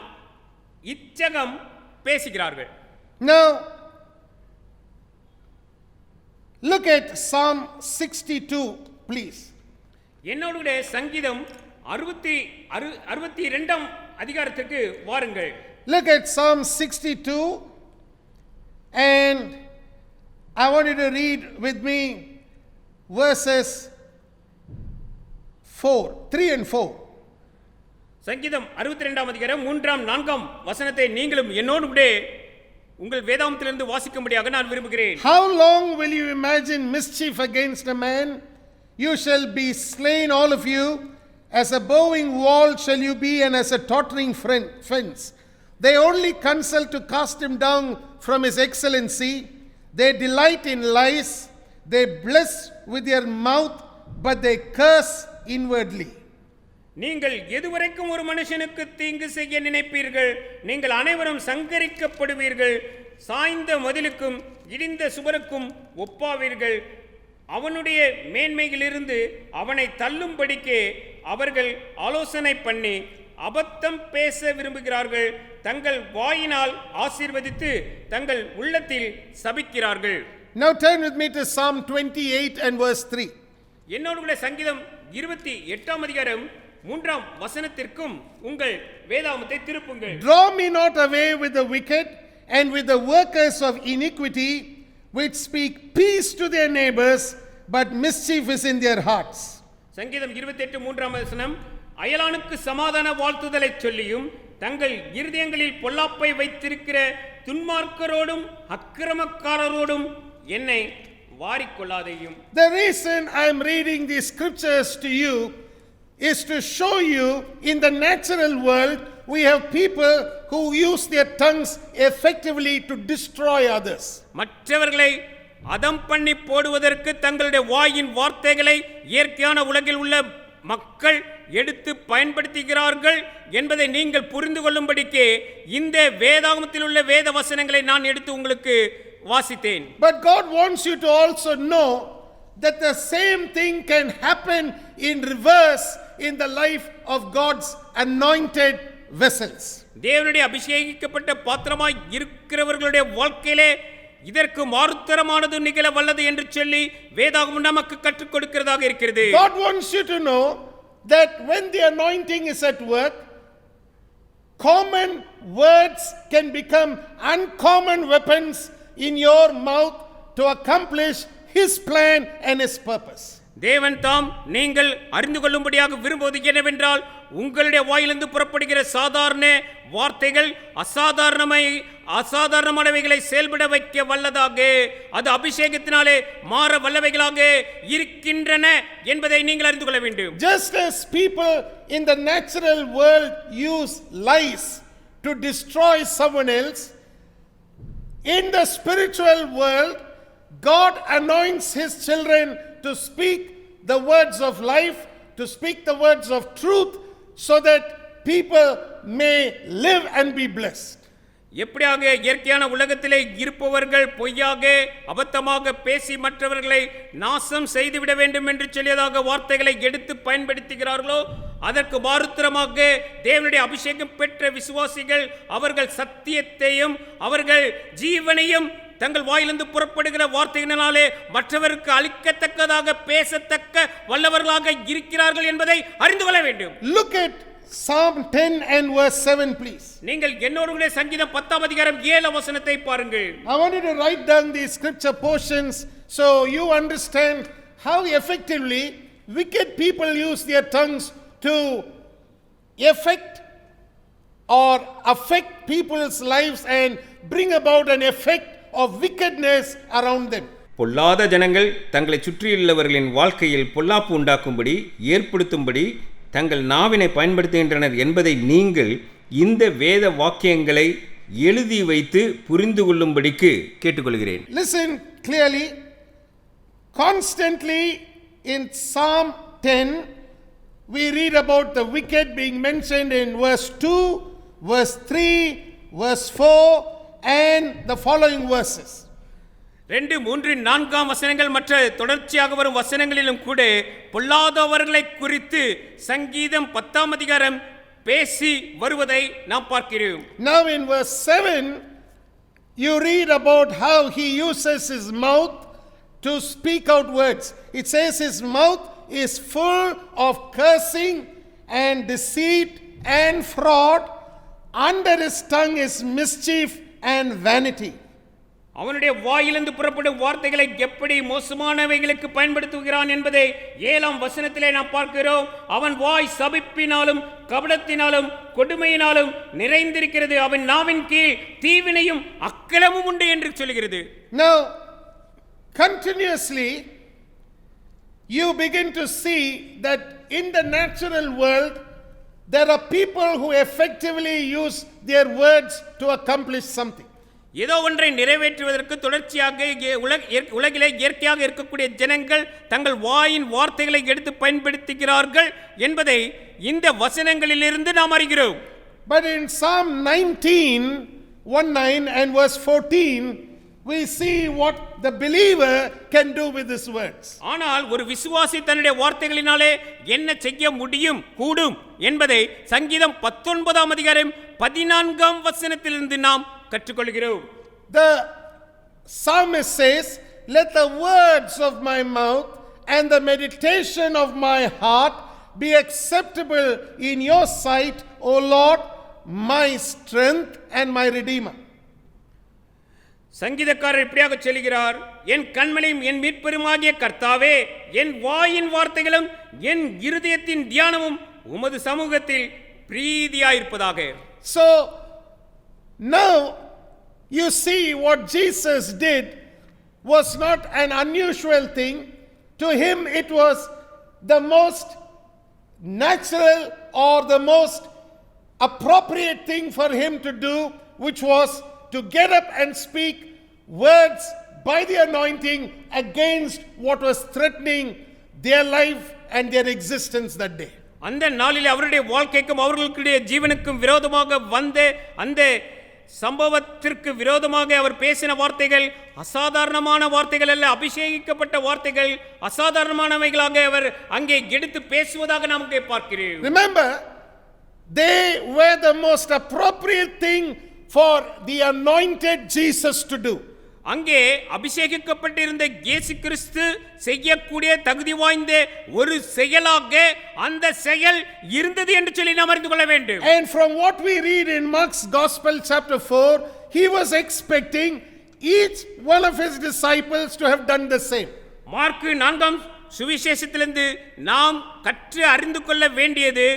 இச்சகம் பேசுகிறார்கள். Now look at Psalm 62 please. என்னோடு கூட சங்கீதம் 62ஆம் அதிகாரத்திற்கு வாருங்கள். Look at Psalm 62 and I want you to read with me verses 3 and 4. சங்கீதம் 62ஆம் அதிகாரம் 3ஆம் 4ஆம் வசனத்தை நீங்களும் என்னோடு கூட உங்கள் வேதாகமத்திலிருந்து வாசிக்கும்படியாக நான் விரும்புகிறேன். How long will you imagine mischief against a man? You shall be slain all of you. As a bowing wall shall you be, and as a tottering fence. They only consult to cast him down from his excellency. They delight in lies. They bless with their mouth, but they curse inwardly. நீங்கள் எதுவரைக்கும் ஒரு மனுஷனுக்கு தீங்கு செய்ய நினைப்பீர்கள்? நீங்கள் அனைவரும் சங்கரிக்கப்படுவீர்கள். சாய்ந்த மதிலுக்கும் இடிந்த சுவருக்கும் ஒப்பாவீர்கள். அவனுடைய மேன்மையிலிருந்து அவனை தள்ளும்படிக்கே அவர்கள் ஆலோசனை பண்ணி அபத்தம் பேச விரும்புகிறார்கள். தங்கள் வாயினால் ஆசீர்வதித்து தங்கள் உள்ளத்தில் சபிக்கிறார்கள். Now turn with me to Psalm 28 and verse 3. என்னோடு கூட சங்கீதம் 28ஆம் அதிகாரம் 3ஆம் வசனத்திற்கும் உங்கள் வேதாகமத்தை திருப்புங்கள். Draw me not away with the wicked and with the workers of iniquity, which speak peace to their neighbors, but mischief is in their hearts. சங்கீதம் 28 3ஆம் வசனம், அயலானுக்கு சமாதான வாழ்த்துதலை சொல்லியும் தங்கள் இருதயங்களில் பொல்லாப்பை வைத்திருக்கிற துன்மார்க்கரோடும் அக்கிரமக்காரரோடும் என்னை வாரிக்கொள்ளாதையும். The reason I am reading these scriptures to you is to show you in the natural world we have people who use their tongues effectively to destroy others. மற்றவர்களை அதம் பண்ணி போடுவதற்கு தங்களுடைய வாயின் வார்த்தைகளை இயற்கையான உலகில் உள்ள மக்கள் எடுத்து பயன்படுத்துகிறார்கள் என்பதை நீங்கள் புரிந்து கொள்ளும்படிக்கு இந்த வேதாகமத்தில் உள்ள வேத வசனங்களை நான் எடுத்து உங்களுக்கு வாசித்தேன். But God wants you to also know that the same thing can happen in reverse in the life of God's anointed vessels. தேவனுடைய அபிஷேகிக்கப்பட்ட பாத்திரமாய் இருக்கிறவர்களுடைய வாழ்க்கையிலே இதற்கு மாறுத்தரமானது நிகழ வல்லது என்று சொல்லி வேதாகமம் நமக்கு கற்றுக் கொடுக்கிறதாக இருக்கிறது. God wants you to know that when the anointing is at work, common words can become uncommon weapons in your mouth to accomplish His plan and His purpose. தேவன் தாம் நீங்கள் அறிந்து கொள்ளும்படியாக விரும்புவது என்னவென்றால் உங்களுடைய வாயிலிருந்து புறப்படுகிற சாதாரண வார்த்தைகள் அசாதாரணமானவைகளை செயல்பட வைக்க வல்லதாக, அது அபிஷேகத்தினாலே மாற வல்லவைகளாக இருக்கின்றன என்பதை நீங்கள் அறிந்து கொள்ள வேண்டும். Just as people in the natural world use lies to destroy someone else, in the spiritual world God anoints His children to speak the words of life, to speak the words of truth, so that people may live and be blessed. எப்படியாக இயற்கையான உலகத்திலே இருப்பவர்கள் பொய்யாக அபத்தமாக பேசி மற்றவர்களை நாசம் செய்துவிட வேண்டும் என்று சொல்லியதாக வார்த்தைகளை எடுத்து பயன்படுத்துகிறார்களோ, அதற்கு மாறுத்தரமாக தேவனுடைய அபிஷேகம் பெற்ற விசுவாசிகள் அவர்கள் சத்தியத்தையும் அவர்கள் ஜீவனையும் தங்கள் வாயிலிருந்து புறப்படுகிற வார்த்தைகளினாலே மற்றவருக்கு அளிக்கத்தக்கதாக பேசத்தக்க வல்லவர்களாக இருக்கிறார்கள் என்பதை அறிந்து கொள்ள வேண்டும். Look at Psalm 10 and verse 7 please. நீங்கள் என்னோடு சங்கீதம் 10ஆம் அதிகாரம் 7 வசனத்தை பாருங்கள். I want you to write down these scripture portions so you understand how effectively wicked people use their tongues to affect people's lives and bring about an effect of wickedness around them. பொல்லாத ஜனங்கள் தங்களை சுற்றியுள்ளவர்களின் வாழ்க்கையில் பொல்லாப்பு உண்டாக்கும்படி ஏற்படுத்தும்படி தங்கள் நாவினை பயன்படுத்துகின்றனர் என்பதை நீங்கள் இந்த வேத வாக்கியங்களை எழுதி வைத்து புரிந்து கொள்ளும்படிக்கு கேட்டுக்கொள்கிறேன். Listen clearly. Constantly in Psalm 10 we read about the wicked being mentioned in verse 2, verse 3, verse 4 and the following verses. 2, 3, 4 வசனங்கள் மற்ற தொடர்ச்சியாக வரும் வசனங்களிலும் கூட பொல்லாதவர்களை குறித்து சங்கீதம் 10ஆம் அதிகாரம் பேசி வருவதை நாம் பார்க்கிறோம். Now in verse 7 you read about how he uses his mouth to speak out words. It says his mouth is full of cursing and deceit and fraud. Under his tongue is mischief and vanity. அவனுடைய வாயிலிருந்து புறப்படும் வார்த்தைகளை எப்படி மோசமானவைகளுக்கு பயன்படுத்துகிறான் என்பதை 7ஆம் வசனத்திலே நாம் பார்க்கிறோம். அவன் வாய் சபிப்பினாலும் கபடத்தினாலும் கொடுமையினாலும் நிறைந்திருக்கிறது. அவன் நாவின் கீழ் தீவினையும் அக்கிரமும் உண்டு என்று சொல்கிறது. Now continuously you begin to see that in the natural world there are people who effectively use their words to accomplish something. ஏதோ ஒன்றை நிறைவேற்றுவதற்கு தொடர்ச்சியாக உலகிலே இயற்கையாக இருக்கக்கூடிய ஜனங்கள் தங்கள் வாயின் வார்த்தைகளை எடுத்து பயன்படுத்துகிறார்கள் என்பதை இந்த வசனங்களிலிருந்து நாம் அறிகிறோம். But in Psalm 19:19 and verse 14 we see what the believer can do with his words. ஆனால் ஒரு விசுவாசி தன்னுடைய வார்த்தைகளினாலே என்ன செய்ய முடியும் கூடும் என்பதை சங்கீதம் 19ஆம் அதிகாரம் 14ஆம் வசனத்திலிருந்து நாம் கற்றுக்கொள்கிறோம். The psalmist says, "Let the words of my mouth and the meditation of my heart be acceptable in your sight, O Lord, my strength and my redeemer." சங்கீதக்காரர் இப்படியாக சொல்கிறார், என் கண்மலையும் என் மீட்பெருமாகிய கர்த்தாவே, என் வாயின் வார்த்தைகளும் என் இருதயத்தின் தியானமும் உமது சமூகத்தில் பிரீதியாயிருப்பதாக. So now you see what Jesus did was not an unusual thing. To him it was the most natural or the most appropriate thing for him to do, which was to get up and speak words by the anointing against what was threatening their life and their existence that day. அந்த நாளிலே அவருடைய வாழ்க்கைக்கும் அவர்களுடைய ஜீவனுக்கும் விரோதமாக வந்த அந்த சம்பவத்திற்கு விரோதமாக அவர் பேசின வார்த்தைகள் அசாதாரணமான வார்த்தைகள் அல்ல, அபிஷேகிக்கப்பட்ட வார்த்தைகள், அசாதாரணமானவைகளாக அவர் அங்கே எடுத்து பேசுவதாக நாம் அங்கே பார்க்கிறோம். Remember, they were the most appropriate thing for the anointed Jesus to do. அங்கே அபிஷேகிக்கப்பட்டிருந்த இயேசு கிறிஸ்து செய்யக்கூடிய தகுதி வாய்ந்த ஒரு செயலாக அந்த செயல் இருந்தது என்று சொல்லி நாம் அறிந்து கொள்ள வேண்டும். And from what we read in Mark's Gospel chapter 4, he was expecting each one of his disciples to have done the same. Mark 4ஆம் சுவிசேஷத்திலிருந்து நாம் கற்று அறிந்து கொள்ள வேண்டியது,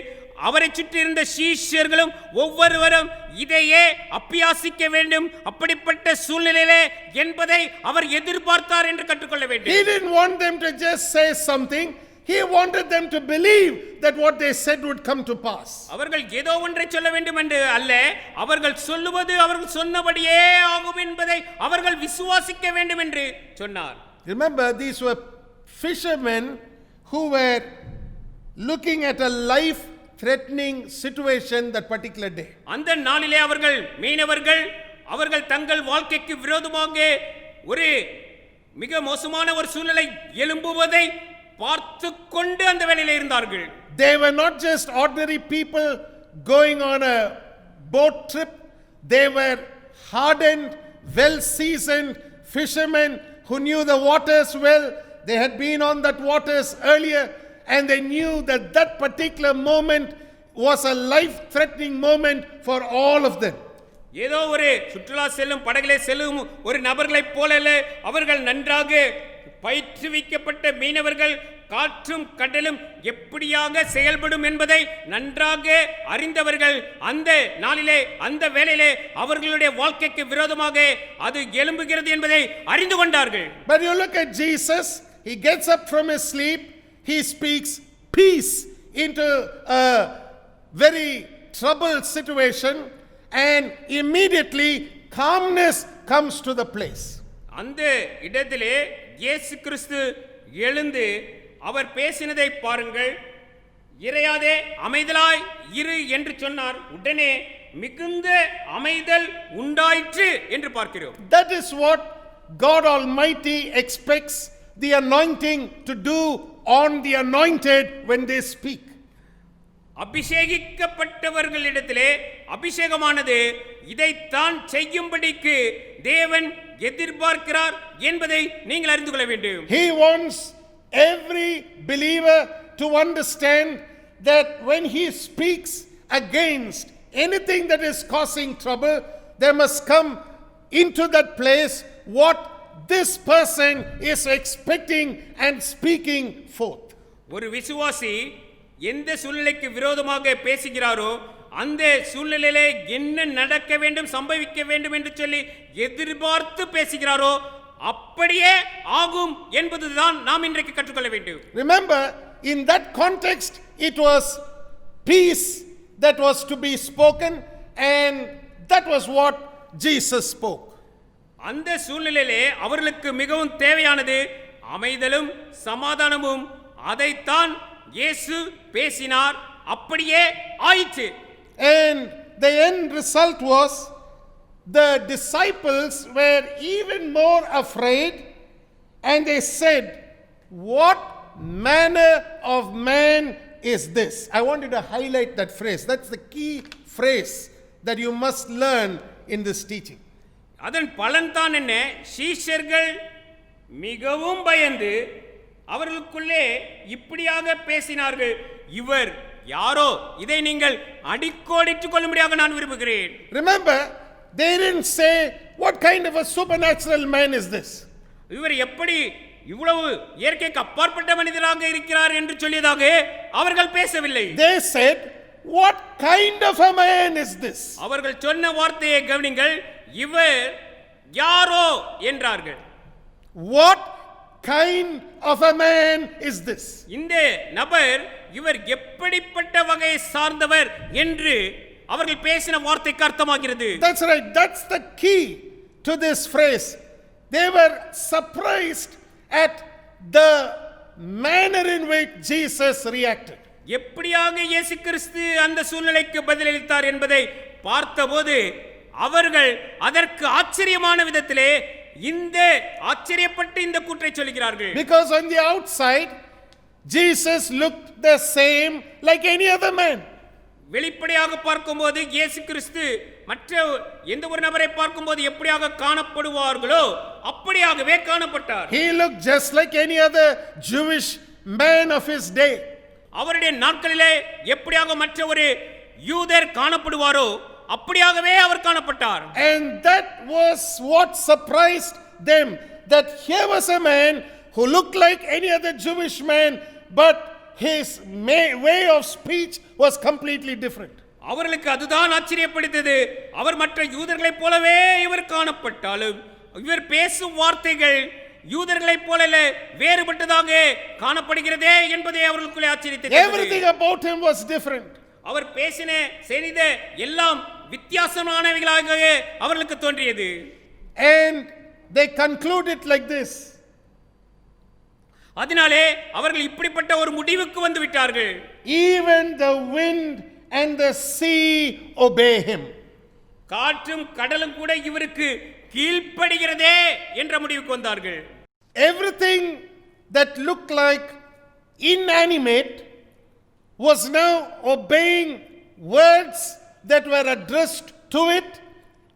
அவரை சுற்றி இருந்த சீஷர்களும் ஒவ்வொருவரும் இதையே அபியாசிக்க வேண்டும், அப்படிப்பட்ட சூழ்நிலையிலே என்பதை அவர் எதிர்பார்த்தார் என்று கற்றுக்கொள்ள வேண்டும். He didn't want them to just say something. He wanted them to believe that what they said would come to pass. அவர்கள் ஏதோ ஒன்றை சொல்ல வேண்டும் என்று அல்ல, அவர்கள் சொல்லுவது அவர்கள் சொன்னபடியே ஆகும் என்பதை அவர்கள் விசுவாசிக்க வேண்டும் என்று சொன்னார். Remember, these were fishermen who were looking at a life threatening situation that particular day. அந்த நாளிலே அவர்கள் மீனவர்கள், அவர்கள் தங்கள் வாழ்க்கைக்கு விரோதமாக ஒரு மிக மோசமான ஒரு சூழ்நிலை எழும்புவதை பார்த்து கொண்டு அந்த வேளையிலே இருந்தார்கள். They were not just ordinary people going on a boat trip. They were hardened, well seasoned fishermen who knew the waters well. They had been on that waters earlier, and they knew that that particular moment was a life-threatening moment for all of them. ஏதோ ஒரு சுற்றுலா செல்லும் படகிலே செல்லும் ஒரு நபர்களைப் போல அவர்கள் நன்றாக பயிற்றுவிக்கப்பட்ட மீனவர்கள், காற்றும் கடலும் எப்படியாக செயல்படும் என்பதை நன்றாக அறிந்தவர்கள். அந்த நாளிலே அந்த வேளையிலே அவர்களுடைய வாழ்க்கைக்கு விரோதமாக அது எழும்புகிறது என்பதை அறிந்து கொண்டார்கள். But you look at Jesus, he gets up from his sleep. He speaks peace into a very troubled situation, and immediately calmness comes to the place. அந்த இடத்திலே இயேசு கிறிஸ்து எழுந்து அவர் பேசினதை பாருங்கள். இறையாதே அமைதலாய் இரு என்று சொன்னார். உடனே மிகுந்த அமைதல் உண்டாயிற்று என்று பார்க்கிறோம். That is what God Almighty expects the anointing to do on the anointed when they speak. அபிஷேகிக்கப்பட்டவர்களிடத்திலே அபிஷேகமானது இதைத்தான் செய்யும்படிக்கு தேவன் எதிர்பார்க்கிறார் என்பதை நீங்கள் அறிந்து கொள்ள வேண்டும். He wants every believer to understand that when he speaks against anything that is causing trouble, there must come into that place what this person is expecting and speaking forth. ஒரு விசுவாசி எந்த சூழ்நிலைக்கு விரோதமாக பேசுகிறாரோ அந்த சூழ்நிலையிலே என்ன நடக்க வேண்டும், சம்பவிக்க வேண்டும் என்று சொல்லி எதிர்பார்த்து பேசுகிறாரோ அப்படியே ஆகும் என்பதுதான் நாம் இன்றைக்கு கற்றுக்கொள்ள வேண்டும். Remember, in that context it was peace that was to be spoken, and that was what Jesus spoke. அந்த சூழ்நிலையிலே அவர்களுக்கு மிகவும் தேவையானது அமைதலும் சமாதானமும். அதைத்தான் இயேசு பேசினார், அப்படியே ஆயிற்று. And the end result was the disciples were even more afraid, and they said, "What manner of man is this?" I want you to highlight that phrase. That's the key phrase that you must learn in this teaching. அதன் பலன் தான் என்ன? சீஷர்கள் மிகவும் பயந்து அவர்களுக்குள்ளே இப்படியாக பேசினார்கள், இவர் யாரோ, இதை நீங்கள் அடிக்கோடிட்டுக் கொள்ளும்படியாக நான் விரும்புகிறேன். Remember, they didn't say, "What kind of a supernatural man is this?" இவர் எப்படி இவ்வளவு இயற்கைக்கு அப்பாற்பட்ட மனிதராக இருக்கிறார் என்று சொல்லியதாக அவர்கள் பேசவில்லை. They said, what kind of a man is this? அவர்கள் சொன்ன வார்த்தையை கவனிங்கள். இவர் யாரோ என்றார்கள். What kind of a man is this? இந்த நபர் இவர் எப்படிப்பட்ட வகையை சார்ந்தவர் என்று அவர்கள் பேசின வார்த்தைக்கு அர்த்தமாகிறது. That's right. That's the key to this phrase. They were surprised at the manner in which Jesus reacted. எப்படியாக இயேசு கிறிஸ்து அந்த சூழ்நிலைக்கு பதிலளித்தார் என்பதை பார்த்தபோது அவர்கள் அதற்கு ஆச்சரியமான விதத்திலே இந்த ஆச்சரியப்பட்டு இந்த கூற்றை சொல்கிறார்கள். Because on the outside Jesus looked the same like any other man. வெளிப்படையாக பார்க்கும்போது இயேசு கிறிஸ்து மற்ற எந்த ஒரு நபரை பார்க்கும்போது எப்படியாக காணப்படுவார்களோ அப்படியாகவே காணப்பட்டார். He looked just like any other Jewish man of his day. அவருடைய நாட்களிலே எப்படியாக மற்ற ஒரு யூதர் காணப்படுவாரோ அப்படியாகவே அவர் காணப்பட்டார். And that was what surprised them, that here was a man who looked like any other Jewish man, but his way of speech was completely different. அவர்களுக்கு அதுதான் ஆச்சரியப்படுத்தது. அவர் மற்ற யூதர்களைப் போலவே இவர் காணப்பட்டாலும் இவர் பேசும் வார்த்தைகள் யூதர்களைப் போல வேறுபட்டதாக காணப்படுகிறதே என்பதே அவர்களுக்குள்ளே ஆச்சரியத்தை. Everything about him was different. அவர் பேசின செய்த எல்லாம் வித்தியாசமானவைகளாக அவர்களுக்கு தோன்றியது. And they concluded like this. அதனாலே அவர்கள் இப்படிப்பட்ட ஒரு முடிவுக்கு வந்து விட்டார்கள். Even the wind and the sea obey him. காற்றும் கடலும் கூட இவருக்கு கீழ்ப்படிகிறதே என்ற முடிவுக்கு வந்தார்கள். Everything that looked like inanimate was now obeying words that were addressed to it,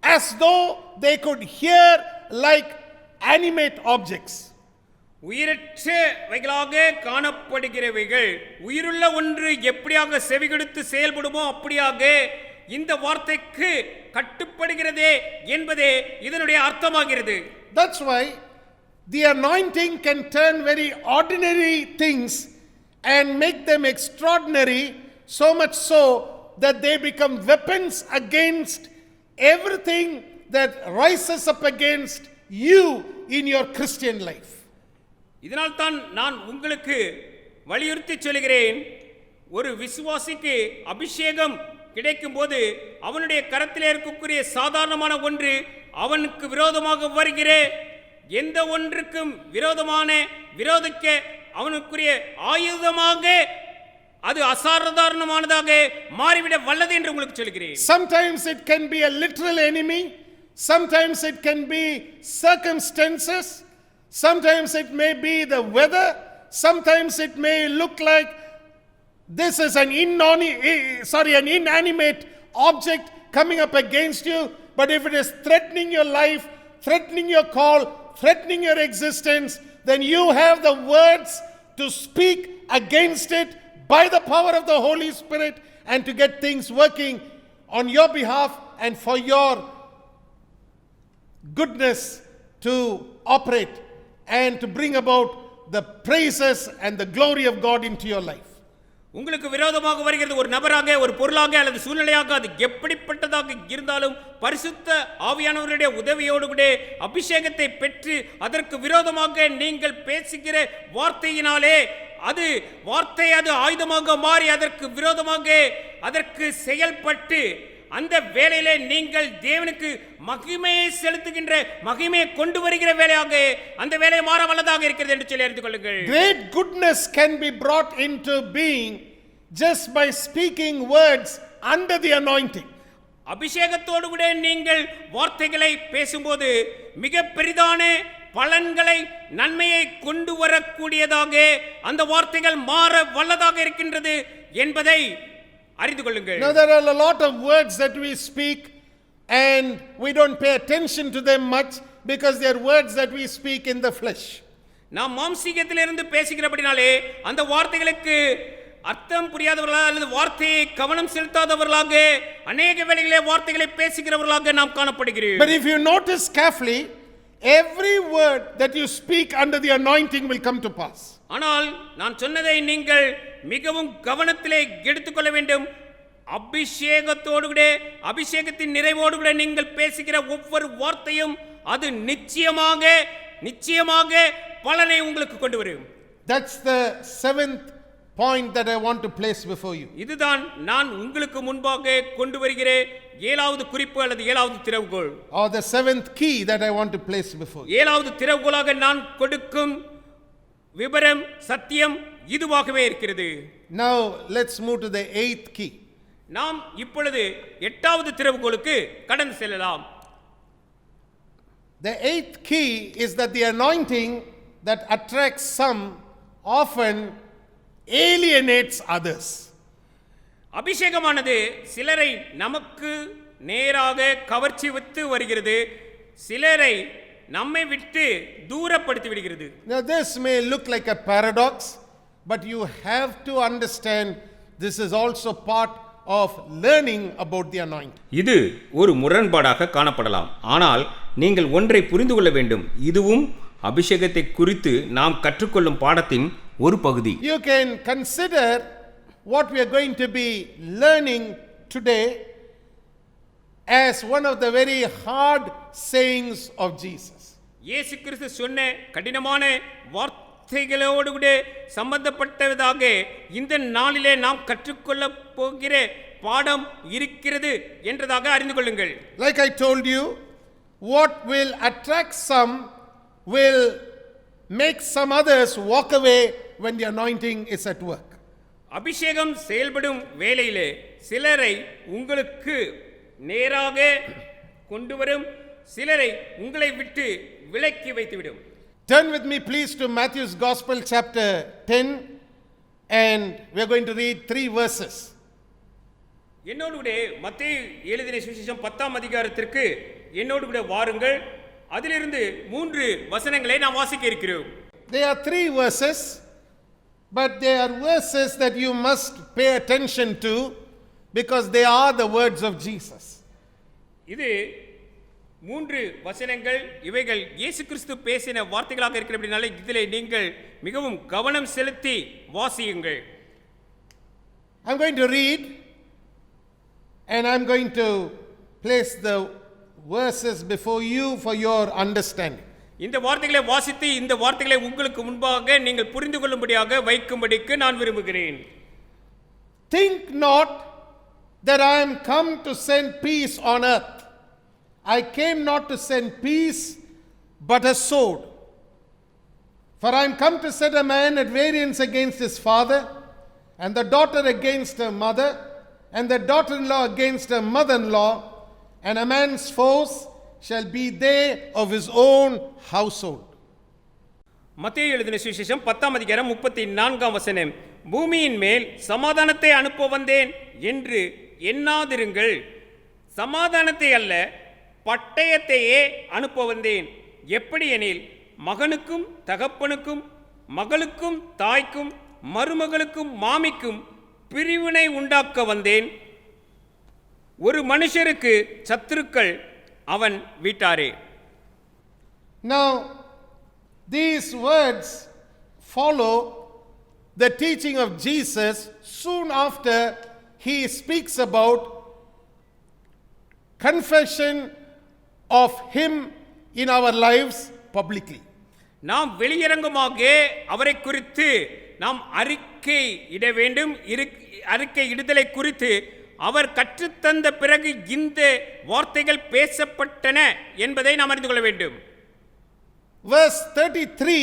as though they could hear like animate objects. உயிரற்றவைகளாக காணப்படுகிறவைகள் உயிருள்ள ஒன்று எப்படியாக செவிகொடுத்து செயல்படுமோ அப்படியாக இந்த வார்த்தைக்கு கட்டுப்படுகிறதே என்பதே இதனுடைய அர்த்தமாகிறது. That's why the anointing can turn very ordinary things and make them extraordinary, so much so that they become weapons against everything that rises up against you in your Christian life. இதனால் தான் நான் உங்களுக்கு வலியுறுத்தி சொல்கிறேன், ஒரு விசுவாசிக்கு அபிஷேகம் கிடைக்கும் போது அவனுடைய கரத்திலே இருக்கக்கூடிய சாதாரணமான ஒன்று அவனுக்கு விரோதமாக வருகிற எந்த ஒன்றுக்கும் விரோதிக்க அவனுக்குரிய ஆயுதமாக அது அசாதாரணமானதாக மாறிவிட வல்லது என்று உங்களுக்கு சொல்கிறேன். Sometimes it can be a literal enemy, sometimes it can be circumstances, sometimes it may be the weather, sometimes it may look like this is an inanimate object coming up against you, but if it is threatening your life, threatening your call, threatening your existence, then you have the words to speak against it by the power of the Holy Spirit and to get things working on your behalf and for your goodness to operate and to bring about the praises and the glory of God into your life. உங்களுக்கு விரோதமாக வருகிறது ஒரு நபராக, ஒரு பொருளாக அல்லது சூழ்நிலையாக, அது எப்படிப்பட்டதாக இருந்தாலும் பரிசுத்த ஆவியானவருடைய உதவியோடு கூட அபிஷேகத்தை பெற்று அதற்கு விரோதமாக நீங்கள் பேசுகிற வார்த்தையினாலே அது ஆயுதமாக மாறி அதற்கு விரோதமாக அதற்கு செயல்பட்டு அந்த வேளையிலே நீங்கள் தேவனுக்கு மகிமையை செலுத்துகின்ற மகிமையை கொண்டு வருகிற வேலையாக அந்த வேலை மாற வல்லதாக இருக்கிறது என்று சொல்லி அறிந்து கொள்ளுங்கள். Great goodness can be brought into being just by speaking words under the anointing. அபிஷேகத்தோடு கூட நீங்கள் வார்த்தைகளை பேசும்போது மிக பெரிதான பலன்களை நன்மையை கொண்டு வரக்கூடியதாக அந்த வார்த்தைகள் மாற வல்லதாக இருக்கின்றது என்பதை அறிந்து கொள்ளுங்கள். Now there are a lot of words that we speak and we don't pay attention to them much because they are words that we speak in the flesh. நாம் மாம்சீகத்திலிருந்து பேசுகிறபடினாலே அந்த வார்த்தைகளுக்கு அர்த்தம் புரியாதவர்களாக அல்லது வார்த்தையை கவனம் செலுத்தாதவர்களாக அநேக வேளைகளிலே வார்த்தைகளை பேசுகிறவர்களாக நாம் காணப்படுகிறோம். But if you notice carefully, every word that you speak under the anointing will come to pass. ஆனால் நான் சொன்னதை நீங்கள் மிகவும் கவனத்திலே எடுத்துக்கொள்ள வேண்டும். அபிஷேகத்தோடு கூட அபிஷேகத்தின் நிறைவோடு கூட நீங்கள் பேசுகிற ஒவ்வொரு வார்த்தையும் அது நிச்சயமாக பலனை உங்களுக்கு கொண்டு வரும். That's the seventh point that I want to place before you. இதுதான் நான் உங்களுக்கு முன்பாக கொண்டு வருகிற ஏழாவது குறிப்பு அல்லது ஏழாவது திறவுகோல். Or the seventh key that I want to place before you. ஏழாவது திறவுகோலாக நான் கொடுக்கும் விபரம் சத்தியம் இதுவாகவே இருக்கிறது. Now let's move to the eighth key. நாம் இப்பொழுது எட்டாவது திறவுகோலுக்கு கடந்து செல்லலாம். The eighth key is that the anointing that attracts some often alienates others. அபிஷேகமானது சிலரை நமக்கு நேராக கவர்ச்சி விட்டு வருகிறது, சிலரை நம்மை விட்டு தூரப்படுத்தி விடுகிறது. Now this may look like a paradox, but you have to understand this is also part of learning about the anointing. இது ஒரு முரண்பாடாக காணப்படலாம், ஆனால் நீங்கள் ஒன்றை புரிந்து கொள்ள வேண்டும், இதுவும் அபிஷேகத்தை குறித்து நாம் கற்றுக்கொள்ளும் பாடத்தின் ஒரு பகுதி. You can consider what we are going to be learning today as one of the very hard sayings of Jesus. இயேசு கிறிஸ்து சொன்ன கடினமான வார்த்தைகளோடு கூட சம்பந்தப்பட்டதாக இந்த நாளிலே நாம் கற்றுக்கொள்ள போகிற பாடம் இருக்கிறது என்றதாக அறிந்து கொள்ளுங்கள். Like I told you, what will attract some will make some others walk away when the anointing is at work. அபிஷேகம் செயல்படும் வேளையிலே சிலரை உங்களுக்கு நேராக கொண்டு வரும், சிலரை உங்களை விட்டு விலக்கி வைத்துவிடும். Turn with me please to Matthew's Gospel chapter 10 and we are going to read 3 verses. என்னோடு கூட மத்தேயு எழுதின சுவிசேஷம் 10ஆம் அதிகாரத்திற்கு என்னோடு கூட வாருங்கள். அதிலிருந்து 3 வசனங்களை நாம் வாசிக்க இருக்கிறோம். There are 3 verses, but they are verses that you must pay attention to because they are the words of Jesus. இது 3 வசனங்கள், இவைகள் இயேசு கிறிஸ்து பேசின வார்த்தைகளாக இருக்கிறபடினால இதிலே நீங்கள் மிகவும் கவனம் செலுத்தி வாசியுங்கள். I'm going to read and I'm going to place the verses before you for your understanding. இந்த வார்த்தைகளை வாசித்து இந்த வார்த்தைகளை உங்களுக்கு முன்பாக நீங்கள் புரிந்து கொள்ளும்படியாக வைக்கும்படிக்கு நான் விரும்புகிறேன். Think not that I am come to send peace on earth. I came not to send peace but a sword. For I am come to set a man at variance against his father, and the daughter against her mother, and the daughter-in-law against her mother-in-law, and a man's foes shall be they of his own household. மத்தேயு எழுதின சுவிசேஷம் 10ஆம் அதிகாரம் 34ஆம் வசனம். பூமியின் மேல் சமாதானத்தை அனுப்ப வந்தேன் என்று எண்ணாதிருங்கள், சமாதானத்தை அல்ல பட்டயத்தையே அனுப்ப வந்தேன். எப்படி எனில் மகனுக்கும் தகப்பனுக்கும் மகளுக்கும் தாய்க்கும் மருமகளுக்கும் மாமிக்கும் பிரிவினை உண்டாக்க வந்தேன். ஒரு மனுஷருக்கு சத்துருக்கள் அவன் வீட்டாரே. Now, these words follow the teaching of Jesus soon after he speaks about confession of him in our lives publicly. நாம் வெளியரங்கமாக அவரை குறித்து நாம் அறிக்கை இட வேண்டும். அறிக்கை இடுதலை குறித்து அவர் கற்றுத்தந்த பிறகு இந்த வார்த்தைகள் பேசப்பட்டன என்பதை நாம் அறிந்து கொள்ள வேண்டும். Verse 33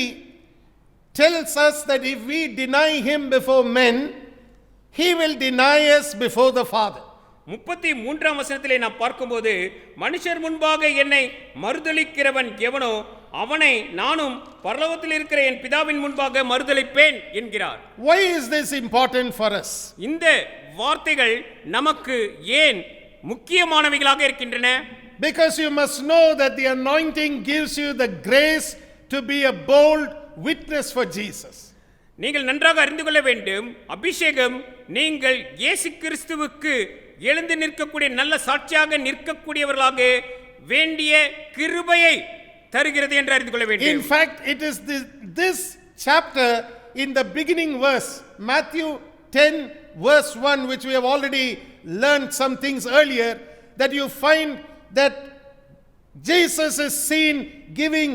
tells us that if we deny him before men, he will deny us before the Father. 33ஆம் வசனத்திலே நாம் பார்க்கும்போது, மனுஷர் முன்பாக என்னை மறுதலிக்கிறவன் எவனோ அவனை நானும் பரலோகத்தில் இருக்கிற என் பிதாவின் முன்பாக மறுதலிப்பேன் என்கிறார். Why is this important for us? இந்த வார்த்தைகள் நமக்கு ஏன் முக்கியமானவைகளாக இருக்கின்றன? Because you must know that the anointing gives you the grace to be a bold witness for Jesus. நீங்கள் நன்றாக அறிந்து கொள்ள வேண்டும், அபிஷேகம் நீங்கள் இயேசு கிறிஸ்துவுக்கு எழுந்து நிற்கக்கூடிய நல்ல சாட்சியாக நிற்கக்கூடியவர்களாக வேண்டிய கிருபையை தருகிறது என்று அறிந்து கொள்ள வேண்டும். In fact, it is this chapter in the beginning verse, Matthew 10 verse 1, which we have already learned some things earlier, that you find that Jesus is seen giving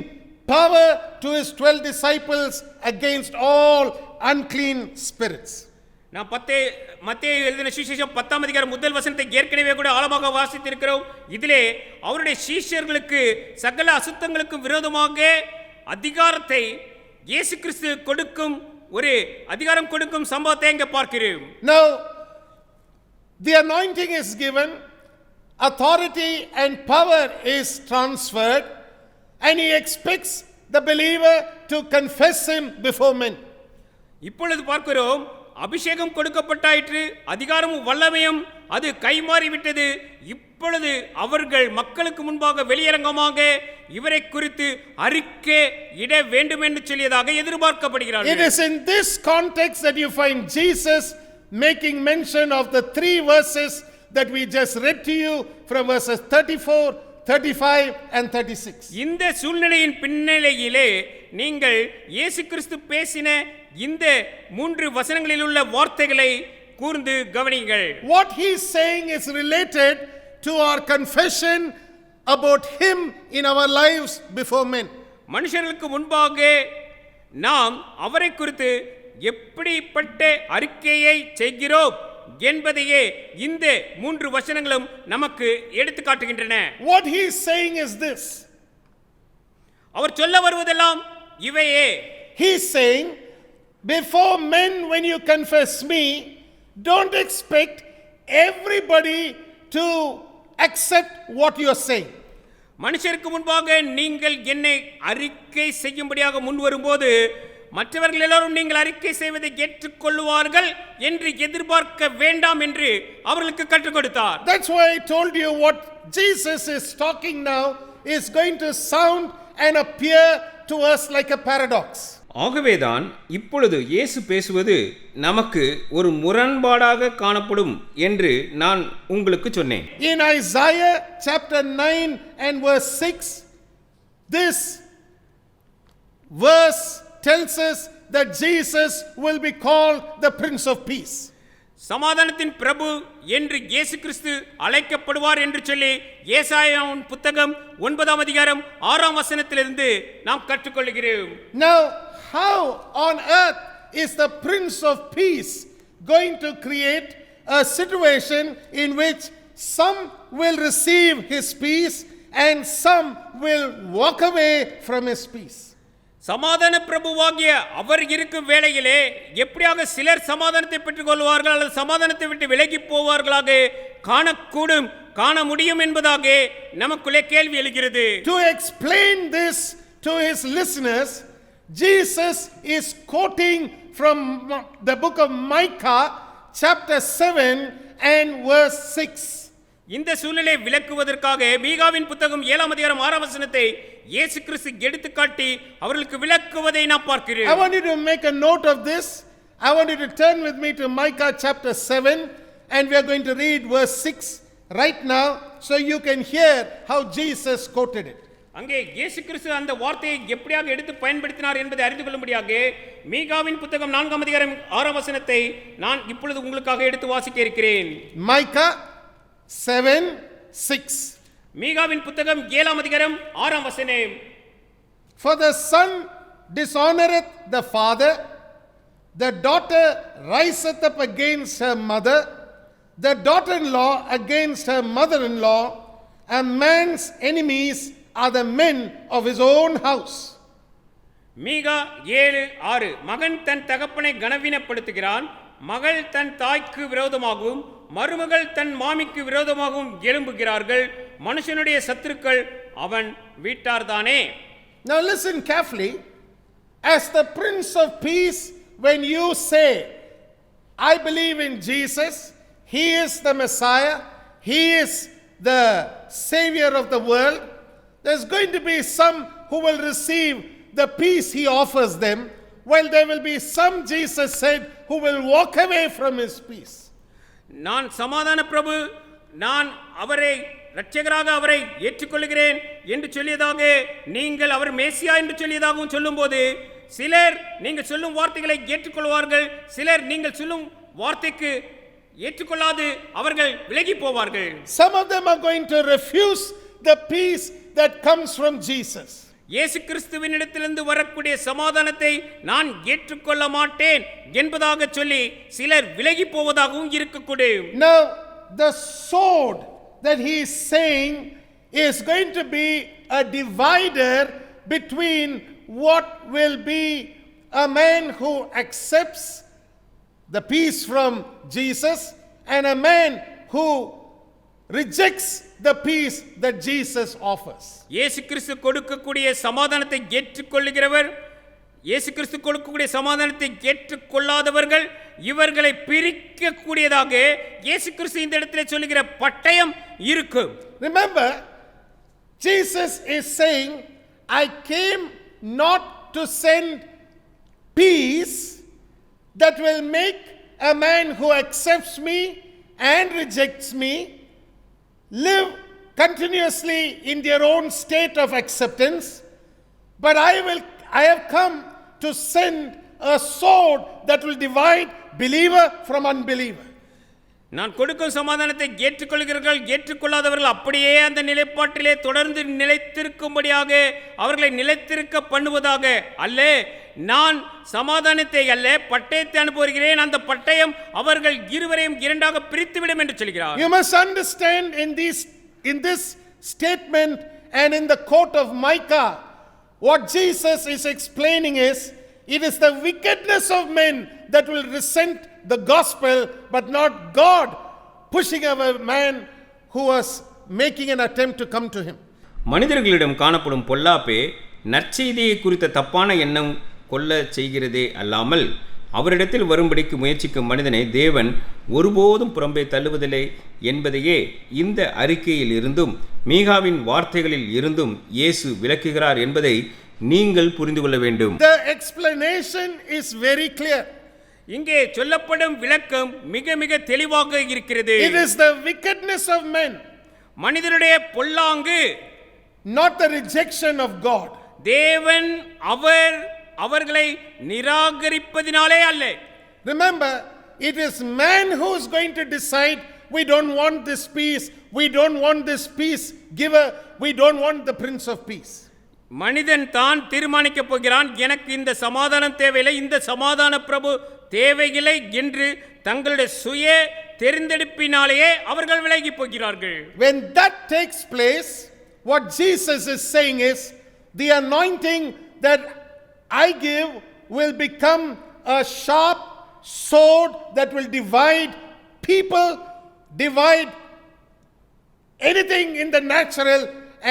power to his 12 disciples against all unclean spirits. நான் மத்தேயு எழுதின சுவிசேஷம் 10ஆம் அதிகாரம் முதல் வசனத்தை ஏற்கனவே கூட ஆழமாக வாசித்திருக்கிறோம். இதிலே அவருடைய சீஷர்களுக்கு சகல அசுத்தங்களுக்கும் விரோதமாக அதிகாரத்தை இயேசு கிறிஸ்து கொடுக்கும் ஒரு அதிகாரம் கொடுக்கும் சம்பவத்தை இங்கே பார்க்கிறோம். Now the anointing is given, authority and power is transferred, and he expects the believer to confess him before men. இப்பொழுது பார்க்கிறோம், அபிஷேகம் கொடுக்கப்பட்டாயிற்று, அதிகாரமும் வல்லமையும் அது கைமாறிவிட்டது. இப்பொழுது அவர்கள் மக்களுக்கு முன்பாக வெளியரங்கமாக இவரை குறித்து அறிக்கை இட வேண்டும் என்று சொல்லியதாக எதிர்பார்க்கப்படுகிறார்கள். It is in this context that you find Jesus making mention of the 3 verses that we just read to you from verses 34, 35 and 36. இந்த சூழ்நிலையின் பின்னணியிலே நீங்கள் இயேசு கிறிஸ்து பேசின இந்த 3 வசனங்களில் உள்ள வார்த்தைகளை கூர்ந்து கவனியுங்கள். What he is saying is related to our confession about him in our lives before men. மனுஷர்களுக்கு முன்பாக நாம் அவரை குறித்து எப்படிப்பட்ட அறிக்கையை செய்கிறோம் என்பதையே இந்த 3 வசனங்களும் நமக்கு எடுத்து காட்டுகின்றன. What he is saying is this. அவர் சொல்ல வருவதெல்லாம் இவையே. He is saying, before men, when you confess me, don't expect everybody to accept what you are saying. மனுஷருக்கு முன்பாக நீங்கள் என்னை அறிக்கை செய்யும்படியாக முன் வரும்போது மற்றவர்கள் எல்லாரும் நீங்கள் அறிக்கை செய்வதை ஏற்றுக்கொள்வார்கள் என்று எதிர்பார்க்க வேண்டாம் என்று அவர்களுக்கு கற்றுக் கொடுத்தார். That's why I told you what Jesus is talking now is going to sound and appear to us like a paradox. ஆகவேதான் இப்பொழுது இயேசு பேசுவது நமக்கு ஒரு முரண்பாடாக காணப்படும் என்று நான் உங்களுக்கு சொன்னேன். In Isaiah chapter 9 and verse 6, this verse tells us that Jesus will be called the Prince of Peace. சமாதானத்தின் பிரபு என்று இயேசு கிறிஸ்து அழைக்கப்படுவார் என்று சொல்லி ஏசாயாவின் புத்தகம் 9ஆம் அதிகாரம் 6ஆம் வசனத்திலிருந்து நாம் கற்றுக்கொள்கிறோம். Now, how on earth is the Prince of Peace going to create a situation in which some will receive his peace and some will walk away from his peace? சமாதான பிரபுவாகிய அவர் இருக்கும் வேளையிலே எப்படியாக சிலர் சமாதானத்தை பெற்றுக் கொள்வார்கள் அல்லது சமாதானத்தை விட்டு விலகி போவார்களாக காணக்கூடும் காண முடியும் என்பதாக நமக்குள்ளே கேள்வி எழுகிறது. To explain this to his listeners, Jesus is quoting from the book of Micah chapter 7 and verse 6. இந்த சூழ்நிலை விளக்குவதற்காக மீகாவின் புத்தகம் 7ஆம் அதிகாரம் 6ஆம் வசனத்தை இயேசு கிறிஸ்து எடுத்துக்காட்டி அவர்களுக்கு விளக்குவதை நாம் பார்க்கிறோம். I want you to make a note of this. I want you to turn with me to Micah chapter 7 and we are going to read verse 6 right now so you can hear how Jesus quoted it. அங்கே இயேசு கிறிஸ்து அந்த வார்த்தையை எப்படியாக எடுத்து பயன்படுத்தினார் என்பதை அறிந்து கொள்ளும்படியாக மீகாவின் புத்தகம் 4ஆம் அதிகாரம் 6ஆம் வசனத்தை நான் இப்பொழுது உங்களுக்காக எடுத்து வாசிக்க இருக்கிறேன். Micah 7:6. மீகாவின் புத்தகம் 7ஆம் அதிகாரம் 6ஆம் வசனம். For the son dishonoreth the father, the daughter riseth up against her mother, the daughter-in-law against her mother-in-law. A man's enemies are the men of his own house. மீகா 7:6. மகன் தன் தகப்பனை கனவீனப்படுத்துகிறான், மகள் தன் தாய்க்கு விரோதமாகவும் மருமகள் தன் மாமிக்கு விரோதமாகவும் எழும்புகிறார்கள், மனுஷனுடைய சத்துருக்கள் அவன் வீட்டார்தானே. Now listen carefully. As the Prince of Peace, when you say, I believe in Jesus, he is the Messiah, he is the Savior of the world, there's going to be some who will receive the peace he offers them, while there will be some, Jesus said, who will walk away from his peace. நான் சமாதான பிரபு, நான் அவரை இரட்சகராக அவரை ஏற்றுக்கொள்கிறேன் என்று சொல்லியதாக நீங்கள் அவர் மேசியா என்று சொல்லியதாகவும் சொல்லும்போது சிலர் நீங்கள் சொல்லும் வார்த்தைகளை ஏற்றுக்கொள்வார்கள், சிலர் நீங்கள் சொல்லும் வார்த்தைக்கு ஏற்றுக்கொள்ளாது அவர்கள் விலகி போவார்கள். Some of them are going to refuse the peace that comes from Jesus. இயேசு கிறிஸ்துவினிடத்திலிருந்து வரக்கூடிய சமாதானத்தை நான் ஏற்றுக்கொள்ள மாட்டேன் என்பதாக சொல்லி சிலர் விலகி போவதாகவும் இருக்கக்கூடும். Now, the sword that he is saying is going to be a divider between what will be a man who accepts the peace from Jesus and a man who rejects the peace that Jesus offers. இயேசு கிறிஸ்து கொடுக்கக்கூடிய சமாதானத்தை ஏற்றுக்கொள்ளுகிறவர், இயேசு கிறிஸ்து கொடுக்கக்கூடிய சமாதானத்தை ஏற்றுக்கொள்ளாதவர்கள், இவர்களை பிரிக்கக்கூடியதாக இயேசு கிறிஸ்து இந்த இடத்திலே சொல்லுகிற பட்டயம் இருக்கும். Remember, Jesus is saying, I came not to send peace that will make a man who accepts me and rejects me live continuously in their own state of acceptance, but I have come to send a sword that will divide believer from unbeliever. நான் கொடுக்கும் சமாதானத்தை ஏற்றுக்கொள்கிறவர்கள் ஏற்றுக்கொள்ளாதவர்கள் அப்படியே அந்த நிலைப்பாட்டிலே தொடர்ந்து நிலைத்திருக்கும்படியாக அவர்களை நிலைத்திருக்க பண்ணுவதாக அல்ல, நான் சமாதானத்தை அல்ல பட்டயத்தை அனுப்புகிறேன், அந்த பட்டயம் அவர்கள் இருவரையும் இரண்டாக பிரித்துவிடும் என்று சொல்கிறார். You must understand in this statement and in the court of Micah, what Jesus is explaining is, it is the wickedness of men that will resent the gospel, but not God pushing away a man who was making an attempt to come to him. மனிதர்களிடம் காணப்படும் பொல்லாப்பே நற்செய்தியை குறித்த தப்பான எண்ணம் கொள்ள செய்கிறதே அல்லாமல் அவரிடத்தில் வரும்படிக்கு முயற்சிக்கும் மனிதனை தேவன் ஒருபோதும் புறம்பே தள்ளுவதில்லை என்பதையே இந்த அறிக்கையில் இருந்தும் மீகாவின் வார்த்தைகளில் இருந்தும் இயேசு விளக்குகிறார் என்பதை நீங்கள் புரிந்து கொள்ள வேண்டும். The explanation is very clear. இங்கே சொல்லப்படும் விளக்கம் மிக மிக தெளிவாக இருக்கிறது. It is the wickedness of men, மனிதனுடைய பொல்லாங்கு, not the rejection of God. தேவன் அவர்களை நிராகரிப்பதினாலே அல்ல. Remember, it is man who is going to decide, we don't want this peace, we don't want this peace giver, we don't want the Prince of Peace. மனிதன் தான் தீர்மானிக்க போகிறான், எனக்கு இந்த சமாதானம் தேவையில்லை, இந்த சமாதான பிரபு தேவையில்லை என்று தங்களுடைய சுய தெரிந்தெடுப்பினாலேயே அவர்கள் விலகி போகிறார்கள். When that takes place, what Jesus is saying is, the anointing that I give will become a sharp sword that will divide people, divide anything in the natural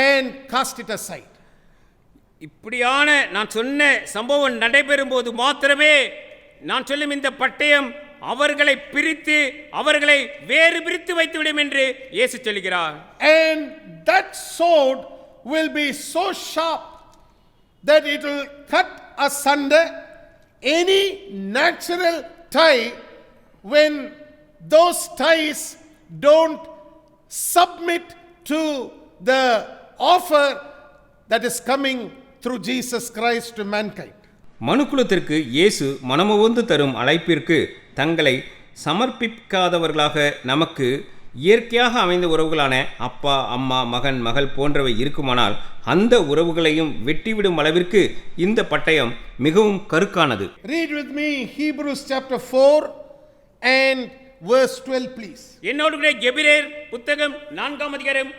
and cast it aside. இப்படியான நான் சொன்ன சம்பவம் நடைபெறும் போது மாத்திரமே நான் சொல்லும் இந்த பட்டயம் அவர்களை பிரித்து அவர்களை வேறு பிரித்து வைத்துவிடும் என்று இயேசு சொல்கிறார். And that sword will be so sharp that it will cut asunder any natural tie when those ties don't submit to the offer that is coming through Jesus Christ to mankind. மனுக்குலத்திற்கு இயேசு மனமுவந்து தரும் அழைப்பிற்கு தங்களை சமர்ப்பிக்காதவர்களாக நமக்கு இயற்கையாக அமைந்த உறவுகளான அப்பா அம்மா மகன் மகள் போன்றவை இருக்குமானால் அந்த உறவுகளையும் வெட்டிவிடும் அளவிற்கு இந்த பட்டயம் மிகவும் கருக்கானது. Read with me Hebrews chapter 4 and verse 12 please. என்னோடு கூட எபிரேயர் புத்தகம் 4ஆம் அதிகாரம்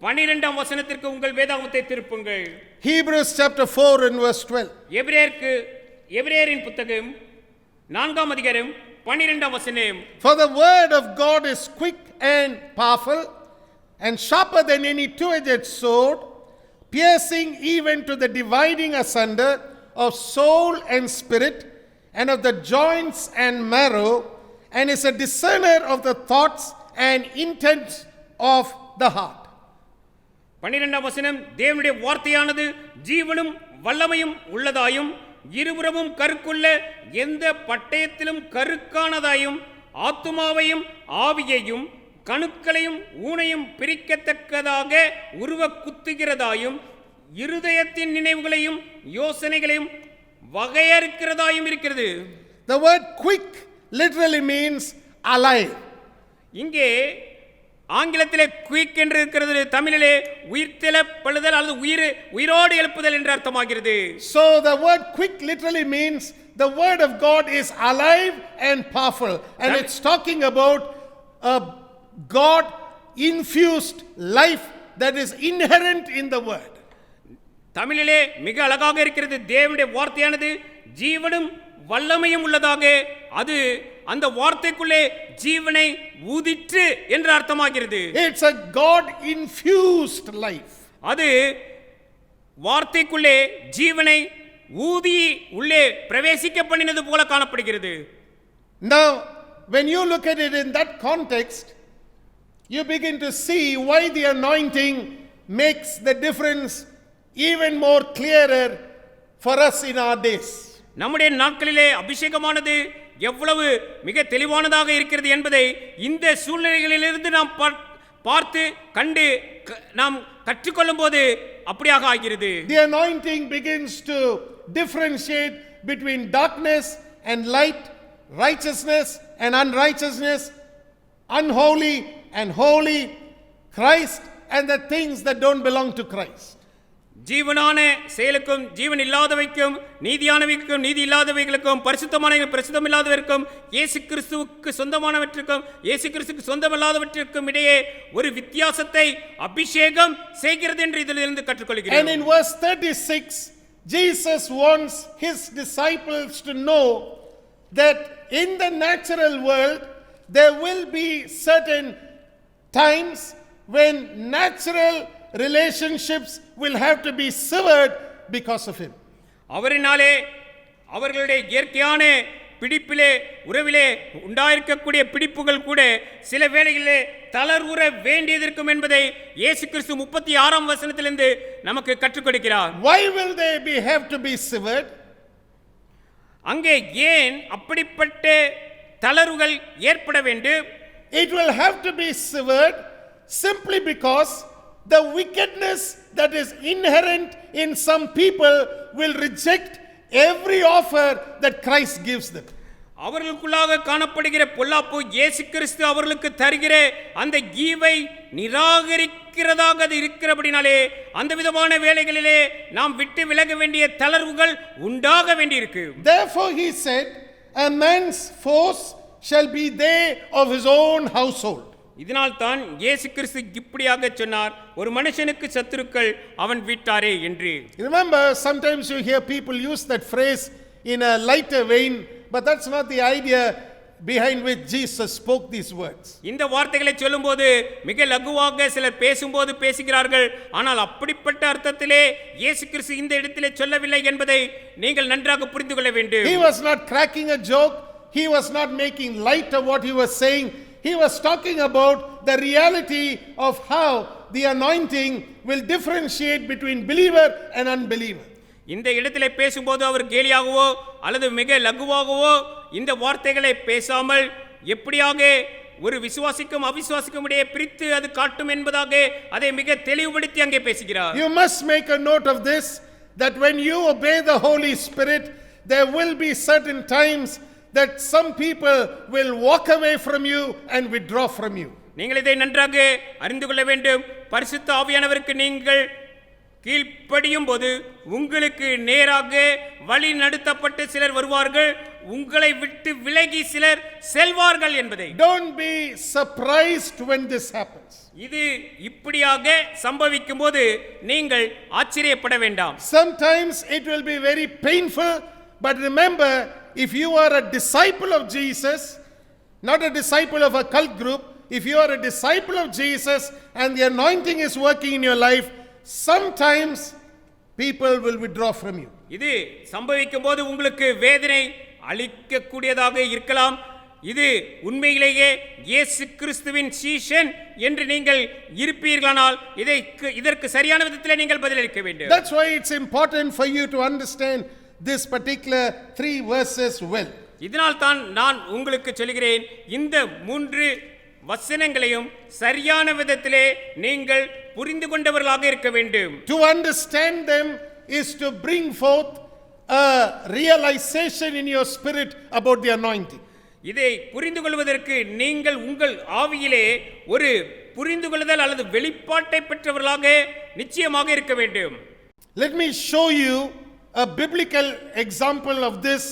12ஆம் வசனத்திற்கு உங்கள் வேதாகமத்தை திருப்புங்கள். Hebrews chapter 4 and verse 12. எபிரேயரின் புத்தகம் 4ஆம் அதிகாரம் 12ஆம் வசனம். For the word of God is quick and powerful and sharper than any two-edged sword, piercing even to the dividing asunder of soul and spirit and of the joints and marrow, and is a discerner of the thoughts and intents of the heart. 12ஆம் வசனம், தேவனுடைய வார்த்தையானது ஜீவனும் வல்லமையும் உள்ளதாயும் இருபுறமும் கருக்குள்ள எந்த பட்டயத்திலும் கருக்கானதாயும் ஆத்துமாவையும் ஆவியையும் கணுக்களையும் ஊனையும் பிரிக்கத்தக்கதாக உருவ குத்துகிறதாயும் இருதயத்தின் நினைவுகளையும் யோசனைகளையும் வகையறுக்கிறதாயும் இருக்கிறது. The word quick literally means alive. இங்கே ஆங்கிலத்திலே குயிக் என்று இருக்கிறது, தமிழிலே உயிர்த்தெழுதல் அல்லது உயிரோடு எழுப்புதல் என்று அர்த்தமாகிறது. So the word quick literally means the word of God is alive and powerful, and it's talking about a God infused life that is inherent in the word. தமிழிலே மிக அழகாக இருக்கிறது. தேவனுடைய வார்த்தையானது ஜீவனும் வல்லமையும் உள்ளதாக, அது அந்த வார்த்தைக்குள்ளே ஜீவனை ஊதிற்று என்று அர்த்தமாகிறது. It's a God infused life. அது வார்த்தைக்குள்ளே ஜீவனை ஊதி உள்ளே பிரவேசிக்க பண்ணினது போல காணப்படுகிறது. Now when you look at it in that context, you begin to see why the anointing makes the difference even more clearer for us in our days. நம்முடைய நாட்களிலே அபிஷேகமானது எவ்வளவு மிக தெளிவானதாக இருக்கிறது என்பதை இந்த சூழ்நிலைகளிலிருந்து நாம் பார்த்து கண்டு நாம் கற்றுக்கொள்ளும் போது அப்படியாக ஆகிறது. The anointing begins to differentiate between darkness and light, righteousness and unrighteousness, unholy and holy, Christ and the things that don't belong to Christ. ஜீவனான செயலுக்கும் ஜீவன் இல்லாதவைக்கும் நீதியானவைக்கும் நீதி இல்லாதவைகளுக்கும் பரிசுத்தமானவைக்கும் பரிசுத்தம் இல்லாதவருக்கும் இயேசு கிறிஸ்துவுக்கு சொந்தமானவற்றுக்கும் இயேசு கிறிஸ்துவுக்கு சொந்தமில்லாதவற்றிற்கும் இடையே ஒரு வித்தியாசத்தை அபிஷேகம் செய்கிறது என்று இதிலிருந்து கற்றுக்கொள்கிறோம். And in verse 36, Jesus wants his disciples to know that in the natural world there will be certain times when natural relationships will have to be severed because of him. அவரினாலே அவர்களுடைய இயற்கையான பிடிப்பிலே உறவிலே உண்டாயிருக்கக்கூடிய பிடிப்புகள் கூட சில வேளைகளிலே தளர்வுற வேண்டியதற்கும் என்பதை இயேசு கிறிஸ்து 36ஆம் வசனத்திலிருந்து நமக்கு கற்றுக் கொடுக்கிறார். Why will they have to be severed? அங்கே ஏன் அப்படிப்பட்ட தளர்வுகள் ஏற்பட வேண்டும்? It will have to be severed simply because the wickedness that is inherent in some people will reject every offer that Christ gives them. அவர்களுக்குள்ளாக காணப்படுகிற பொல்லாப்பு இயேசு கிறிஸ்து அவர்களுக்கு தருகிற அந்த ஈவை நிராகரிக்கிறதாக அது இருக்கிறபடினாலே அந்த விதமான வேளைகளிலே நாம் விட்டு விலக வேண்டிய தளர்வுகள் உண்டாக வேண்டியிருக்கு. Therefore he said, a man's foes shall be they of his own household. இதனால் தான் இயேசு கிறிஸ்து இப்படியாக சொன்னார், ஒரு மனுஷனுக்கு சத்துருக்கள் அவன் வீட்டாரே என்று. Remember, sometimes you hear people use that phrase in a lighter vein, but that's not the idea behind which Jesus spoke these words. இந்த வார்த்தைகளை சொல்லும்போது மிக லகுவாக சிலர் பேசும்போது பேசுகிறார்கள், ஆனால் அப்படிப்பட்ட அர்த்தத்திலே இயேசு கிறிஸ்து இந்த இடத்திலே சொல்லவில்லை என்பதை நீங்கள் நன்றாக புரிந்து கொள்ள வேண்டும். He was not cracking a joke. He was not making light of what he was saying. He was talking about the reality of how the anointing will differentiate between believer and unbeliever. இந்த இடத்திலே பேசும்போது அவர் கேலியாகவோ அல்லது மிக லகுவாகவோ இந்த வார்த்தைகளை பேசாமல் எப்படியாக ஒரு விசுவாசிக்கும் அவிசுவாசிக்கும் இடையே பிரித்து அது காட்டும் என்பதாக அதை மிக தெளிவுபடுத்தி அங்கே பேசுகிறார். You must make a note of this, that when you obey the Holy Spirit, there will be certain times that some people will walk away from you and withdraw from you. நீங்கள் இதை நன்றாக அறிந்து கொள்ள வேண்டும். பரிசுத்த ஆவியானவருக்கு நீங்கள் கீழ்ப்படியும் போது உங்களுக்கு நேராக வழி நடத்தப்பட்டு சிலர் வருவார்கள், உங்களை விட்டு விலகி சிலர் செல்வார்கள் என்பதை. Don't be surprised when this happens. இது இப்படியாக சம்பவிக்கும் போது நீங்கள் ஆச்சரியப்பட வேண்டாம். Sometimes it will be very painful, but remember, if you are a disciple of Jesus, not a disciple of a cult group, if you are a disciple of Jesus and the anointing is working in your life, sometimes people will withdraw from you. இது சம்பவிக்கும் போது உங்களுக்கு வேதனை அளிக்கக்கூடியதாக இருக்கலாம். இது உண்மையிலேயே இயேசு கிறிஸ்துவின் சீஷன் என்று நீங்கள் இருப்பீர்களானால் இதற்கு சரியான விதத்திலே நீங்கள் பதிலளிக்க வேண்டும். That's why it's important for you to understand this particular 3 verses well. இதனால் தான் நான் உங்களுக்கு சொல்கிறேன், இந்த 3 வசனங்களையும் சரியான விதத்திலே நீங்கள் புரிந்து கொண்டவர்களாக இருக்க வேண்டும். To understand them is to bring forth a realization in your spirit about the anointing. இதை புரிந்து கொள்வதற்கு நீங்கள் உங்கள் ஆவியிலே ஒரு புரிந்து கொள்ளுதல் அல்லது வெளிப்பாட்டை பெற்றவர்களாக நிச்சயமாக இருக்க வேண்டும். Let me show you a biblical example of this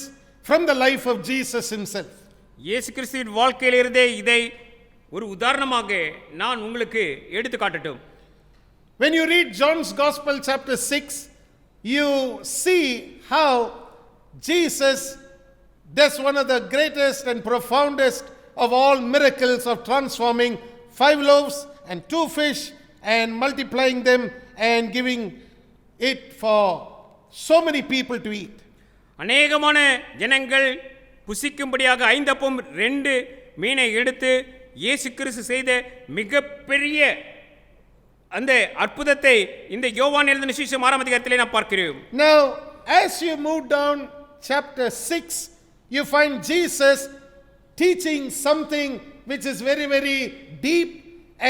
from the life of Jesus himself. இயேசு கிறிஸ்துவின் வாழ்க்கையிலிருந்தே இதை ஒரு உதாரணமாக நான் உங்களுக்கு எடுத்து காட்டட்டும். When you read John's Gospel chapter 6, you see how Jesus does one of the greatest and profoundest of all miracles of transforming 5 loaves and 2 fish and multiplying them and giving it for so many people to eat. அநேகமான ஜனங்கள் புசிக்கும்படியாக 5 அப்பம் 2 மீனை எடுத்து இயேசு கிறிஸ்து செய்த மிகப்பெரிய அந்த அற்புதத்தை இந்த யோவான் எழுதின சுவிசேஷம் 6ஆம் அதிகாரத்திலே நாம் பார்க்கிறோம். Now, as you move down chapter 6, you find Jesus teaching something which is very, very deep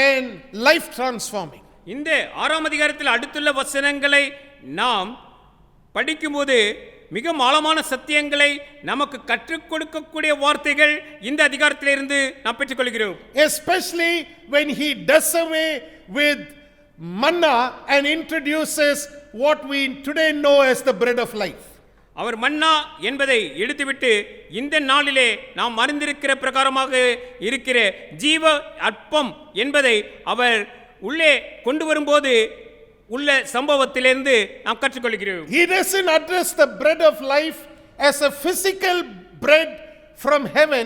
and life transforming. இந்த 6ஆம் அதிகாரத்தில் அடுத்துள்ள வசனங்களை நாம் படிக்கும்போது மிக ஆழமான சத்தியங்களை நமக்கு கற்றுக் கொடுக்கக்கூடிய வார்த்தைகள் இந்த அதிகாரத்திலிருந்து நாம் பெற்றுக்கொள்கிறோம். Especially when he does away with manna and introduces what we today know as the bread of life. அவர் மன்னா என்பதை எடுத்துவிட்டு இந்த நாளிலே நாம் அறிந்திருக்கிற பிரகாரமாக இருக்கிற ஜீவ அப்பம் என்பதை அவர் உள்ளே கொண்டு வரும்போது உள்ள சம்பவத்திலிருந்து நாம் கற்றுக்கொள்கிறோம். He doesn't address the bread of life as a physical bread from heaven.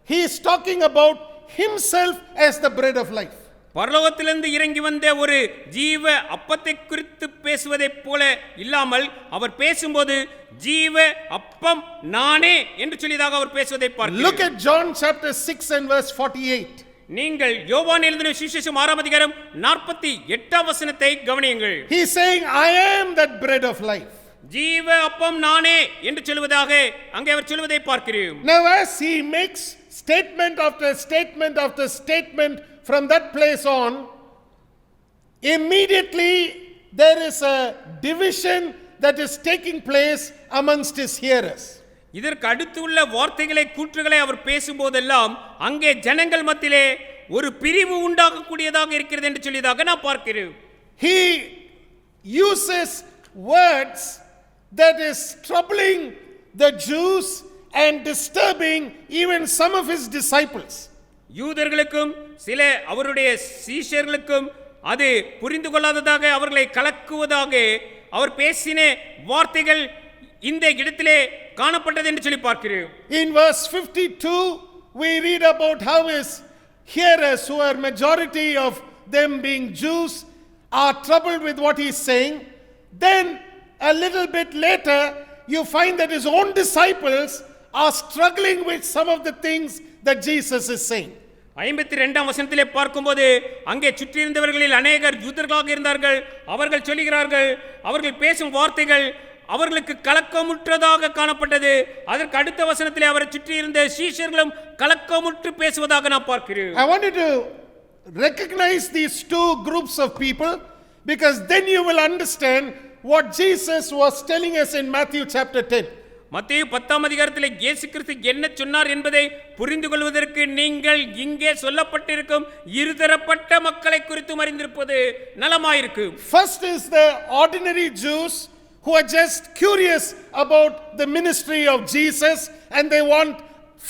He is talking about himself as the bread of life. பரலோகத்திலிருந்து இறங்கி வந்த ஒரு ஜீவ அப்பத்தை குறித்து பேசுவதைப் போல இல்லாமல் அவர் பேசும்போது ஜீவ அப்பம் நானே என்று சொல்லியதாக அவர் பேசுவதை பார்க்கிறோம். Look at John chapter 6 and verse 48. நீங்கள் யோவான் எழுதின சுவிசேஷம் 6ஆம் அதிகாரம் 48ஆம் வசனத்தை கவனியுங்கள். He is saying, I am that bread of life. ஜீவ அப்பம் நானே என்று சொல்வதாக அங்கே அவர் சொல்வதை பார்க்கிறோம். Now as he makes statement after statement after statement from that place on, immediately there is a division that is taking place amongst his hearers. இதற்கு அடுத்துள்ள வார்த்தைகளை கூற்றுகளை அவர் பேசும்போதெல்லாம் அங்கே ஜனங்கள் மத்தியிலே ஒரு பிரிவு உண்டாகக்கூடியதாக இருக்கிறது என்று சொல்லியதாக நான் பார்க்கிறேன். He uses words that is troubling the Jews and disturbing even some of his disciples. யூதர்களுக்கும் சில அவருடைய சீஷர்களுக்கும் அது புரிந்து கொள்ளாததாக அவர்களை கலக்குவதாக அவர் பேசின வார்த்தைகள் இந்த இடத்திலே காணப்பட்டது என்று சொல்லி பார்க்கிறோம். In verse 52 we read about how his hearers, who are majority of them being Jews, are troubled with what he is saying. Then a little bit later you find that his own disciples are struggling with some of the things that Jesus is saying. 52ஆம் வசனத்திலே பார்க்கும்போது அங்கே சுற்றியிருந்தவர்களில் அநேகர் யூதர்களாக இருந்தார்கள். அவர்கள் சொல்லுகிறார்கள், அவர்கள் பேசும் வார்த்தைகள் அவர்களுக்கு கலக்கமுற்றதாக காணப்பட்டது. அதற்கு அடுத்த வசனத்திலே அவரை சுற்றியிருந்த சீஷர்களும் கலக்கமுற்று பேசுவதாக நான் பார்க்கிறேன். I want you to recognize these two groups of people, because then you will understand what Jesus was telling us in Matthew chapter 10. மத்தேயு 10ஆம் அதிகாரத்திலே இயேசு கிறிஸ்து என்ன சொன்னார் என்பதை புரிந்து கொள்வதற்கு நீங்கள் இங்கே சொல்லப்பட்டிருக்கும் இருதரப்பட்ட மக்களை குறித்து அறிந்திருப்பது நலமாயிருக்கும். First is the ordinary Jews who are just curious about the ministry of Jesus and they want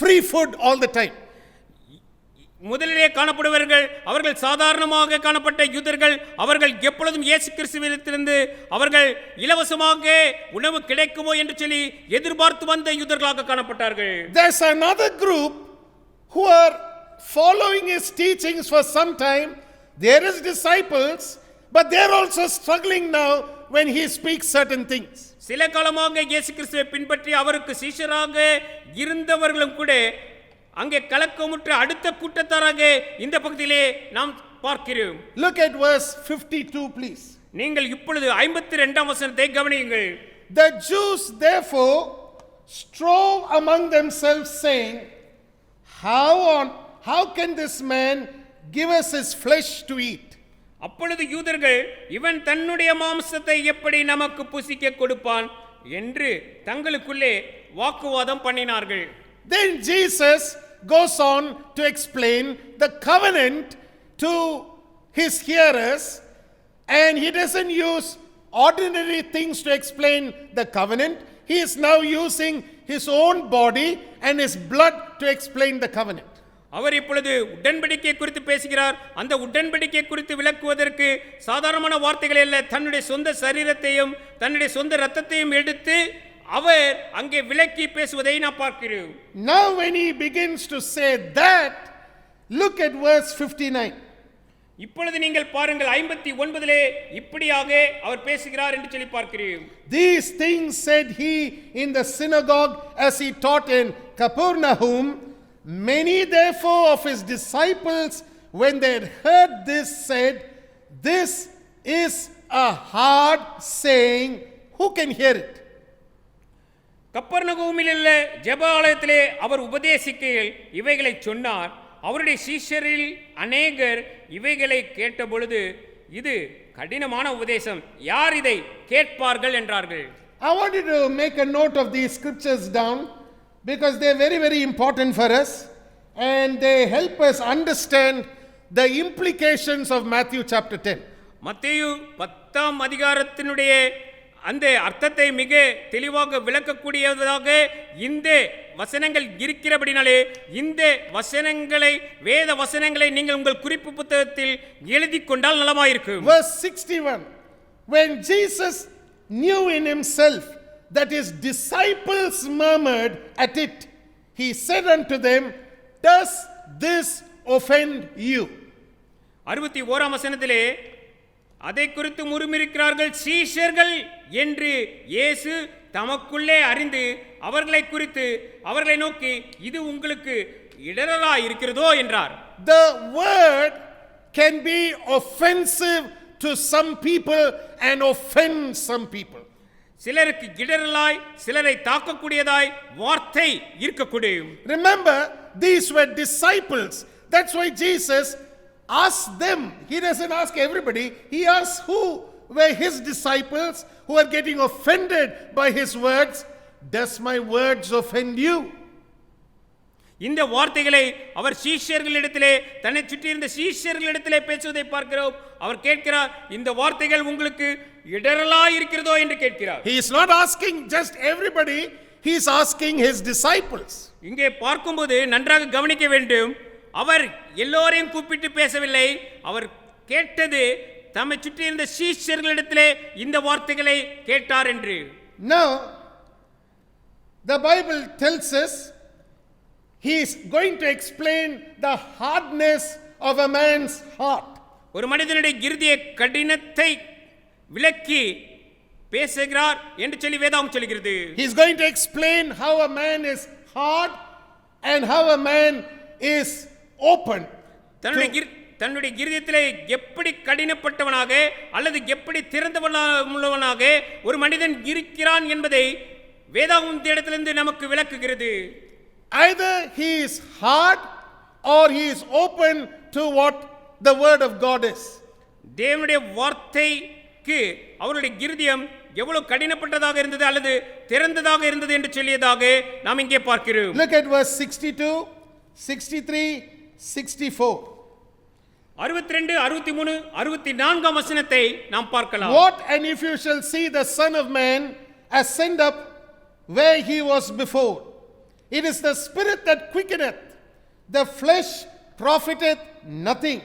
free food all the time. முதலிலே காணப்படுவர்கள் அவர்கள் சாதாரணமாக காணப்பட்ட யூதர்கள். அவர்கள் எப்பொழுதும் இயேசு கிறிஸ்துவிடத்திலிருந்து அவர்கள் இலவசமாக உணவு கிடைக்குமோ என்று சொல்லி எதிர்பார்த்து வந்த யூதர்களாக காணப்பட்டார்கள். There's another group who are following his teachings for some time. There is disciples, but they're also struggling now when he speaks certain things. சில காலமாக இயேசு கிறிஸ்துவை பின்பற்றி அவருக்கு சீஷராக இருந்தவர்களும் கூட அங்கே கலக்கமுற்ற அடுத்த கூட்டத்தாராக இந்த பகுதியிலே நாம் பார்க்கிறோம். Look at verse 52 please. நீங்கள் இப்பொழுது 52ஆம் வசனத்தை கவனியுங்கள். The Jews therefore strove among themselves, saying, how can this man give us his flesh to eat? அப்பொழுது யூதர்கள் இவன் தன்னுடைய மாம்சத்தை எப்படி நமக்கு புசிக்க கொடுப்பான் என்று தங்களுக்குள்ளே வாக்குவாதம் பண்ணினார்கள். Then Jesus goes on to explain the covenant to his hearers, and he doesn't use ordinary things to explain the covenant. He is now using his own body and his blood to explain the covenant. அவர் இப்பொழுது உடன்படிக்கை குறித்து பேசுகிறார். அந்த உடன்படிக்கை குறித்து விளக்குவதற்கு சாதாரணமான வார்த்தைகள் அல்ல, தன்னுடைய சொந்த சரீரத்தையும் தன்னுடைய சொந்த இரத்தத்தையும் எடுத்து அவர் அங்கே விளக்கி பேசுவதை நாம் பார்க்கிறோம். Now when he begins to say that, look at verse 59. இப்பொழுது நீங்கள் பாருங்கள் 59 இப்படியாக அவர் பேசுகிறார் என்று சொல்லி பார்க்கிறோம். These things said he in the synagogue as he taught in Capernaum. Many therefore of his disciples, when they had heard this, said, "This is a hard saying. Who can hear it?" கப்பர்நகூமில் உள்ள ஜெப ஆலயத்திலே அவர் உபதேசிக்கையில் இவைகளை சொன்னார். அவருடைய சீஷரில் அநேகர் இவைகளை கேட்டபொழுது, இது கடினமான உபதேசம், யார் இதை கேட்பார்கள் என்றார்கள். I want you to make a note of these scriptures down, because they are very, very important for us, and they help us understand the implications of Matthew chapter 10. மத்தேயு 10ஆம் அதிகாரத்தினுடைய அந்த அர்த்தத்தை மிக தெளிவாக விளக்கக்கூடியதாக இந்த வசனங்கள் இருக்கிறபடினாலே இந்த வசனங்களை, வேத வசனங்களை நீங்கள் உங்கள் குறிப்பு புத்தகத்தில் எழுதி கொண்டால் நலமாயிருக்கும். Verse 61. When Jesus knew in himself that his disciples murmured at it, he said unto them, "Does this offend you?" 61ஆம் வசனத்திலே அதை குறித்து முறுமுறுக்கிறார்கள் சீஷர்கள் என்று இயேசு தமக்குள்ளே அறிந்து அவர்களை குறித்து அவர்களை நோக்கி, இது உங்களுக்கு இடரலா இருக்கிறதோ என்றார். The word can be offensive to some people and offend some people. சிலருக்கு இடரலாய் சிலரை தாக்கக்கூடியதாய் வார்த்தை இருக்கக்கூடும். Remember, these were disciples. That's why Jesus asked them. He doesn't ask everybody. He asks who were his disciples who are getting offended by his words. Does my words offend you? இந்த வார்த்தைகளை அவர் சீஷர்களிடத்திலே, தன்னை சுற்றி இருந்த சீஷர்களிடத்திலே பேசுவதை பார்க்கிறோம். அவர் கேட்கிறார், இந்த வார்த்தைகள் உங்களுக்கு இடரலாய் இருக்கிறதோ என்று கேட்கிறார். He is not asking just everybody. He is asking his disciples. இங்கே பார்க்கும்போது நன்றாக கவனிக்க வேண்டும். அவர் எல்லோரையும் கூப்பிட்டு பேசவில்லை. அவர் கேட்டது தம்மை சுற்றி இருந்த சீஷர்களிடத்திலே இந்த வார்த்தைகளை கேட்டார் என்று. Now, the Bible tells us he is going to explain the hardness of a man's heart. ஒரு மனிதனுடைய இருதய கடினத்தை விளக்கி பேசுகிறார் என்று சொல்லி வேதம் சொல்கிறது. He is going to explain how a man is hard and how a man is open. தன்னுடைய இருதயத்திலே எப்படி கடினப்பட்டவனாக அல்லது எப்படி திறந்தவனாக ஒரு மனிதன் இருக்கிறான் என்பதை வேதாகமத்திலிருந்து நமக்கு விளக்குகிறது. Either he is hard or he is open to what the word of God is. தேவனுடைய வார்த்தைக்கு அவருடைய இருதயம் எவ்வளவு கடினப்பட்டதாக இருந்தது அல்லது திறந்ததாக இருந்தது என்று சொல்லியதாக நாம் இங்கே பார்க்கிறோம். Look at verse 62, 63, 64. 62, 63, 64 வசனத்தை நாம் பார்க்கலாம். What and if you shall see the Son of Man ascend up where he was before? It is the Spirit that quickeneth, the flesh profiteth nothing.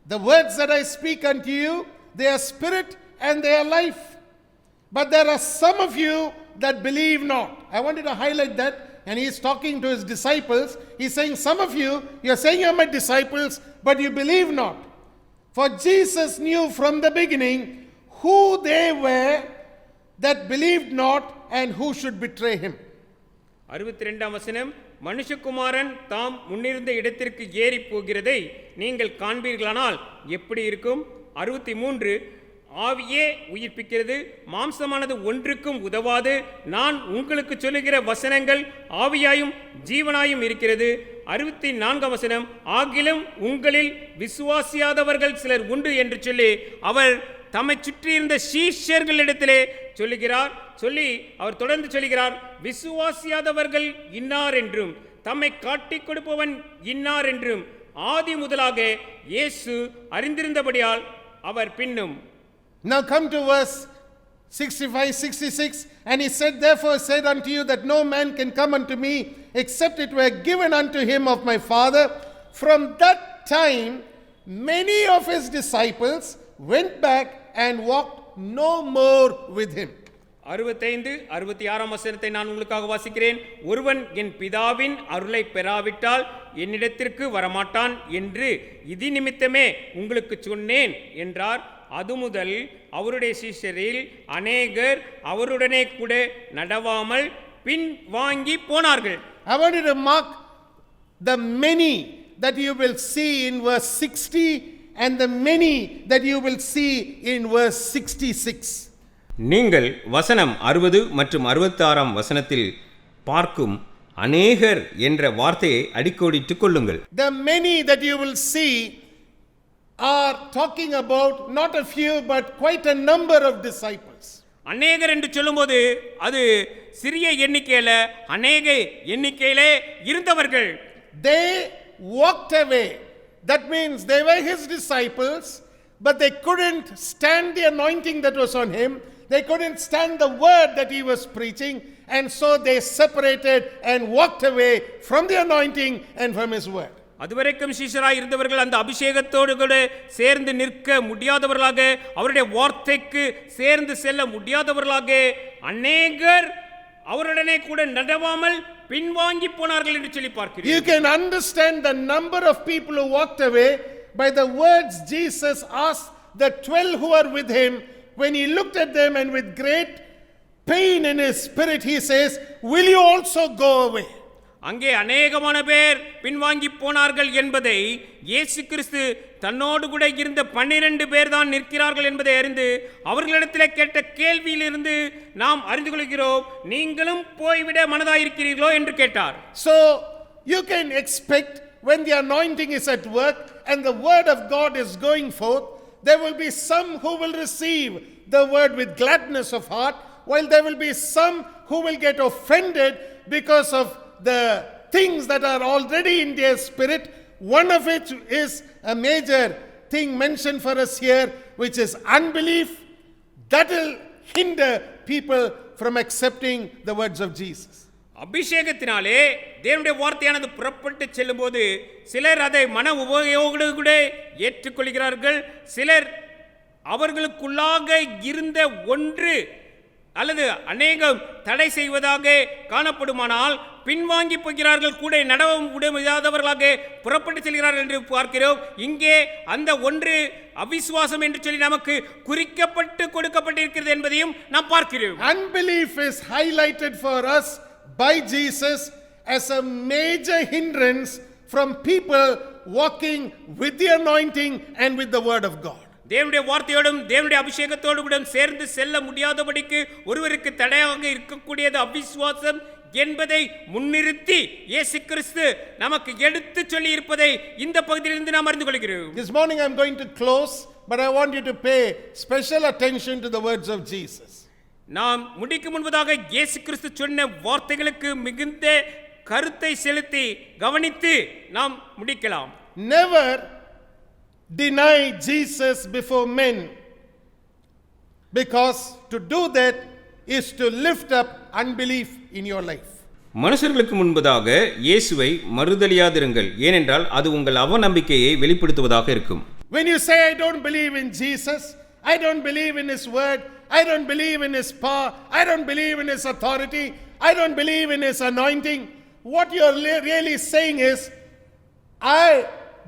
The words that I speak unto you, they are spirit and they are life. But there are some of you that believe not. I wanted to highlight that. And he is talking to his disciples. He is saying, some of you, you are saying you are my disciples, but you believe not. For Jesus knew from the beginning who they were that believed not and who should betray him. 62ஆம் வசனம், மனுஷகுமாரன் தாம் முன்னிருந்த இடத்திற்கு ஏறி போகிறதை நீங்கள் காண்பீர்களானால் எப்படி இருக்கும்? 63, ஆவியே உயிர்ப்பிக்கிறது, மாம்சமானது ஒன்றுக்கும் உதவாது. நான் உங்களுக்கு சொல்லுகிற வசனங்கள் ஆவியாயும் ஜீவனாயும் இருக்கிறது. 64ஆம் வசனம், ஆகிலும் உங்களில் விசுவாசியாதவர்கள் சிலர் உண்டு என்று சொல்லி அவர் தம்மை சுற்றியிருந்த சீஷர்களிடத்திலே சொல்லுகிறார். சொல்லி அவர் தொடர்ந்து சொல்லுகிறார், விசுவாசியாதவர்கள் இன்னார் என்றும் தம்மை காட்டிக் கொடுப்பவன் இன்னார் என்றும் ஆதி முதலாக இயேசு அறிந்திருந்தபடியால் அவர் பின்னும். Now come to verse 65, 66. And he said, therefore said unto you that no man can come unto me except it were given unto him of my Father. From that time many of his disciples went back and walked no more with him. 65, 66 வசனத்தை நான் உங்களுக்காக வாசிக்கிறேன். ஒருவன் என் பிதாவின் அருளை பெறாவிட்டால் என்னிடத்திற்கு வரமாட்டான் என்று இது நிமித்தமே உங்களுக்கு சொன்னேன் என்றார். அது முதல் அவருடைய சீஷரில் அநேகர் அவருடனே கூட நடவாமல் பின் வாங்கி போனார்கள். I want you to mark the many that you will see in verse 60 and the many that you will see in verse 66. நீங்கள் வசனம் 60 மற்றும் 66 வசனத்தில் பார்க்கும் அநேகர் என்ற வார்த்தையை அடிக்கோடிட்டுக் கொள்ளுங்கள். The many that you will see are talking about not a few but quite a number of disciples. அநேகர் என்று சொல்லும்போது அது சிறிய எண்ணிக்கையில அநேக எண்ணிக்கையிலே இருந்தவர்கள். They walked away. That means they were his disciples, but they couldn't stand the anointing that was on him. They couldn't stand the word that he was preaching, and so they separated and walked away from the anointing and from his word. அதுவரைக்கும் சீஷராய் இருந்தவர்கள் அந்த அபிஷேகத்தோடு கூட சேர்ந்து நிற்க முடியாதவர்களாக, அவருடைய வார்த்தைக்கு சேர்ந்து செல்ல முடியாதவர்களாக அநேகர் அவருடனே கூட நடவாமல் பின்வாங்கி போனார்கள் என்று சொல்லி பார்க்கிறீர்கள். You can understand the number of people who walked away by the words Jesus asked the 12 who are with him. When he looked at them and with great pain in his spirit he says, will you also go away? அங்கே அநேகமான பேர் பின்வாங்கி போனார்கள் என்பதை இயேசு கிறிஸ்து தன்னோடு கூட இருந்த 12 பேர் தான் நிற்கிறார்கள் என்பதை அறிந்து அவர்களிடத்தில் கேட்ட கேள்வியிலிருந்து நாம் அறிந்து கொள்கிறோம், நீங்களும் போய்விட மனதாயிருக்கிறீர்களோ என்று கேட்டார். So you can expect when the anointing is at work and the word of God is going forth, there will be some who will receive the word with gladness of heart, while there will be some who will get offended because of the things that are already in their spirit. One of which is a major thing mentioned for us here, which is unbelief. That will hinder people from accepting the words of Jesus. அபிஷேகத்தினாலே தேவனுடைய வார்த்தையானது புறப்பட்டு செல்லும்போது சிலர் அதை மன உபயோகோடு கூட ஏற்றுக்கொள்கிறார்கள். சிலர் அவர்களுக்குள்ளாக இருந்த ஒன்று அல்லது அநேகம் தடை செய்வதாக காணப்படுமானால் பின்வாங்கி போகிறார்கள், கூட நடவ முடியாதவர்களாக புறப்பட்டு செல்கிறார்கள் என்று பார்க்கிறோம். இங்கே அந்த ஒன்று அவிசுவாசம் என்று சொல்லி நமக்கு குறிக்கப்பட்டு கொடுக்கப்பட்டிருக்கிறது என்பதையும் நாம் பார்க்கிறோம். Unbelief is highlighted for us by Jesus as a major hindrance from people walking with the anointing and with the word of God. தேவனுடைய வார்த்தையோடும் தேவனுடைய அபிஷேகத்தோடு கூட சேர்ந்து செல்ல முடியாதபடிக்கு ஒருவருக்கு தடையாக இருக்கக்கூடியது அவிசுவாசம் என்பதை முன்னிறுத்தி இயேசு கிறிஸ்து நமக்கு எடுத்து சொல்லி இருப்பதை இந்த பகுதியிலிருந்து நாம் அறிந்து கொள்கிறோம். This morning I am going to close, but I want you to pay special attention to the words of Jesus. நாம் முடிக்கும் முன்பதாக இயேசு கிறிஸ்து சொன்ன வார்த்தைகளுக்கு மிகுந்த கருத்தை செலுத்தி கவனித்து நாம் முடிக்கலாம். Never deny Jesus before men, because to do that is to lift up unbelief in your life. மனுஷர்களுக்கு முன்பதாக இயேசுவை மறுதலியாதிருங்கள், ஏனென்றால் அது உங்கள் அவநம்பிக்கையை வெளிப்படுத்துவதாக இருக்கும். When you say I don't believe in Jesus, I don't believe in his word, I don't believe in his power, I don't believe in his authority, I don't believe in his anointing, what you're really saying is I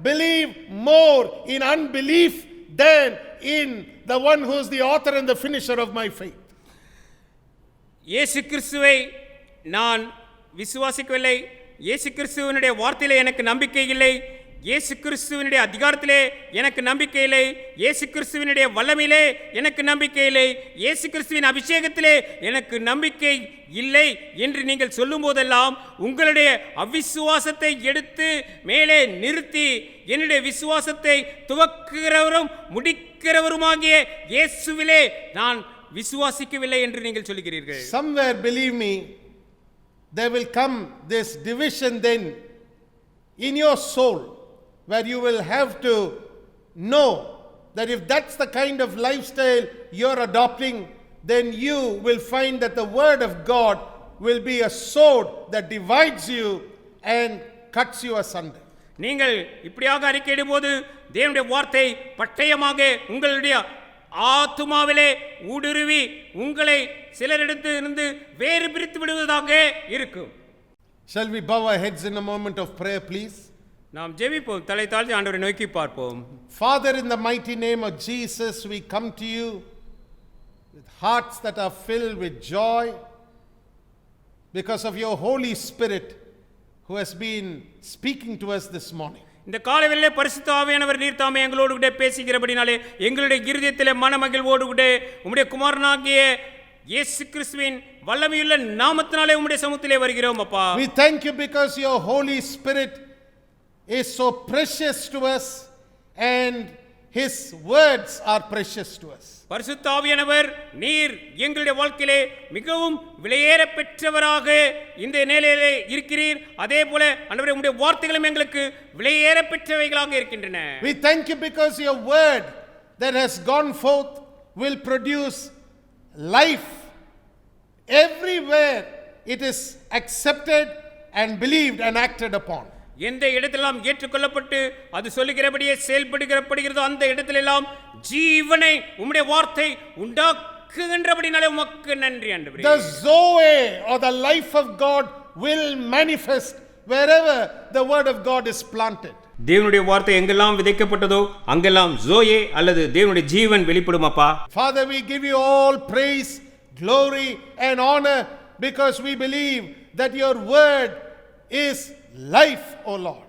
believe more in unbelief than in the one who is the author and the finisher of my faith. இயேசு கிறிஸ்துவை நான் விசுவாசிக்கவில்லை, இயேசு கிறிஸ்துவினுடைய வார்த்தையிலே எனக்கு நம்பிக்கை இல்லை, இயேசு கிறிஸ்துவினுடைய அதிகாரத்திலே எனக்கு நம்பிக்கை இல்லை, இயேசு கிறிஸ்துவினுடைய வல்லமையிலே எனக்கு நம்பிக்கை இல்லை, இயேசு கிறிஸ்துவின் அபிஷேகத்திலே எனக்கு நம்பிக்கை இல்லை என்று நீங்கள் சொல்லும் போதெல்லாம் உங்களுடைய அவிசுவாசத்தை எடுத்து மேலே நிறுத்தி என்னுடைய விசுவாசத்தை துவக்குகிறவரும் முடிக்கிறவருமாகிய இயேசுவிலே நான் விசுவாசிக்கவில்லை என்று நீங்கள் சொல்கிறீர்கள். Somewhere, believe me, there will come this division then in your soul, where you will have to know that if that's the kind of lifestyle you're adopting, then you will find that the word of God will be a sword that divides you and cuts you asunder. நீங்கள் இப்படியாக அறிக்கையிடும்போது தேவனுடைய வார்த்தை பட்டயமாக உங்களுடைய ஆத்துமாவிலே ஊடுருவி உங்களை சிலரிடத்திலிருந்து வேறு பிரித்து விடுவதாக இருக்கும். Shall we bow our heads in a moment of prayer, please? நாம் ஜெபிப்போம், தலை தாழ்த்தி ஆண்டவரை நோக்கி பார்ப்போம். Father, in the mighty name of Jesus, we come to you with hearts that are filled with joy because of your Holy Spirit who has been speaking to us this morning. இந்த காலைவேளையிலே பரிசுத்த ஆவியானவர் நீர் தாமே எங்களோடு கூட பேசுகிறபடினாலே எங்களுடைய இருதயத்திலே மனமகிழ்வோடு கூட உம்முடைய குமாரனாகிய இயேசு கிறிஸ்துவின் வல்லமையுள்ள நாமத்தினாலே உம்முடைய சமூகத்திலே வருகிறோம் அப்பா. We thank you because your Holy Spirit is so precious to us and his words are precious to us. பரிசுத்த ஆவியானவர் நீர் எங்களுடைய வாழ்க்கையிலே மிகவும் விலையேற பெற்றவராக இந்த நிலையிலே இருக்கிறீர். அதே போல ஆண்டவரே உம்முடைய வார்த்தைகளும் எங்களுக்கு விலையேற பெற்றவைகளாக இருக்கின்றன. We thank you because your word that has gone forth will produce life everywhere it is accepted and believed and acted upon. எந்த இடத்திலெல்லாம் ஏற்றுக்கொள்ளப்பட்டு அது சொல்லுகிறபடியே செயல்படுகிறதோ அந்த இடத்திலெல்லாம் ஜீவனை உம்முடைய வார்த்தை உண்டாக்குகின்றபடினாலே உமக்கு நன்றி ஆண்டவரே. The Zoe or the life of God will manifest wherever the word of God is planted. தேவனுடைய வார்த்தை எங்கெல்லாம் விதைக்கப்பட்டதோ அங்கெல்லாம் ஜோயே அல்லது தேவனுடைய ஜீவன் வெளிப்படும் அப்பா. Father, we give you all praise, glory and honor because we believe that your word is life, O Lord.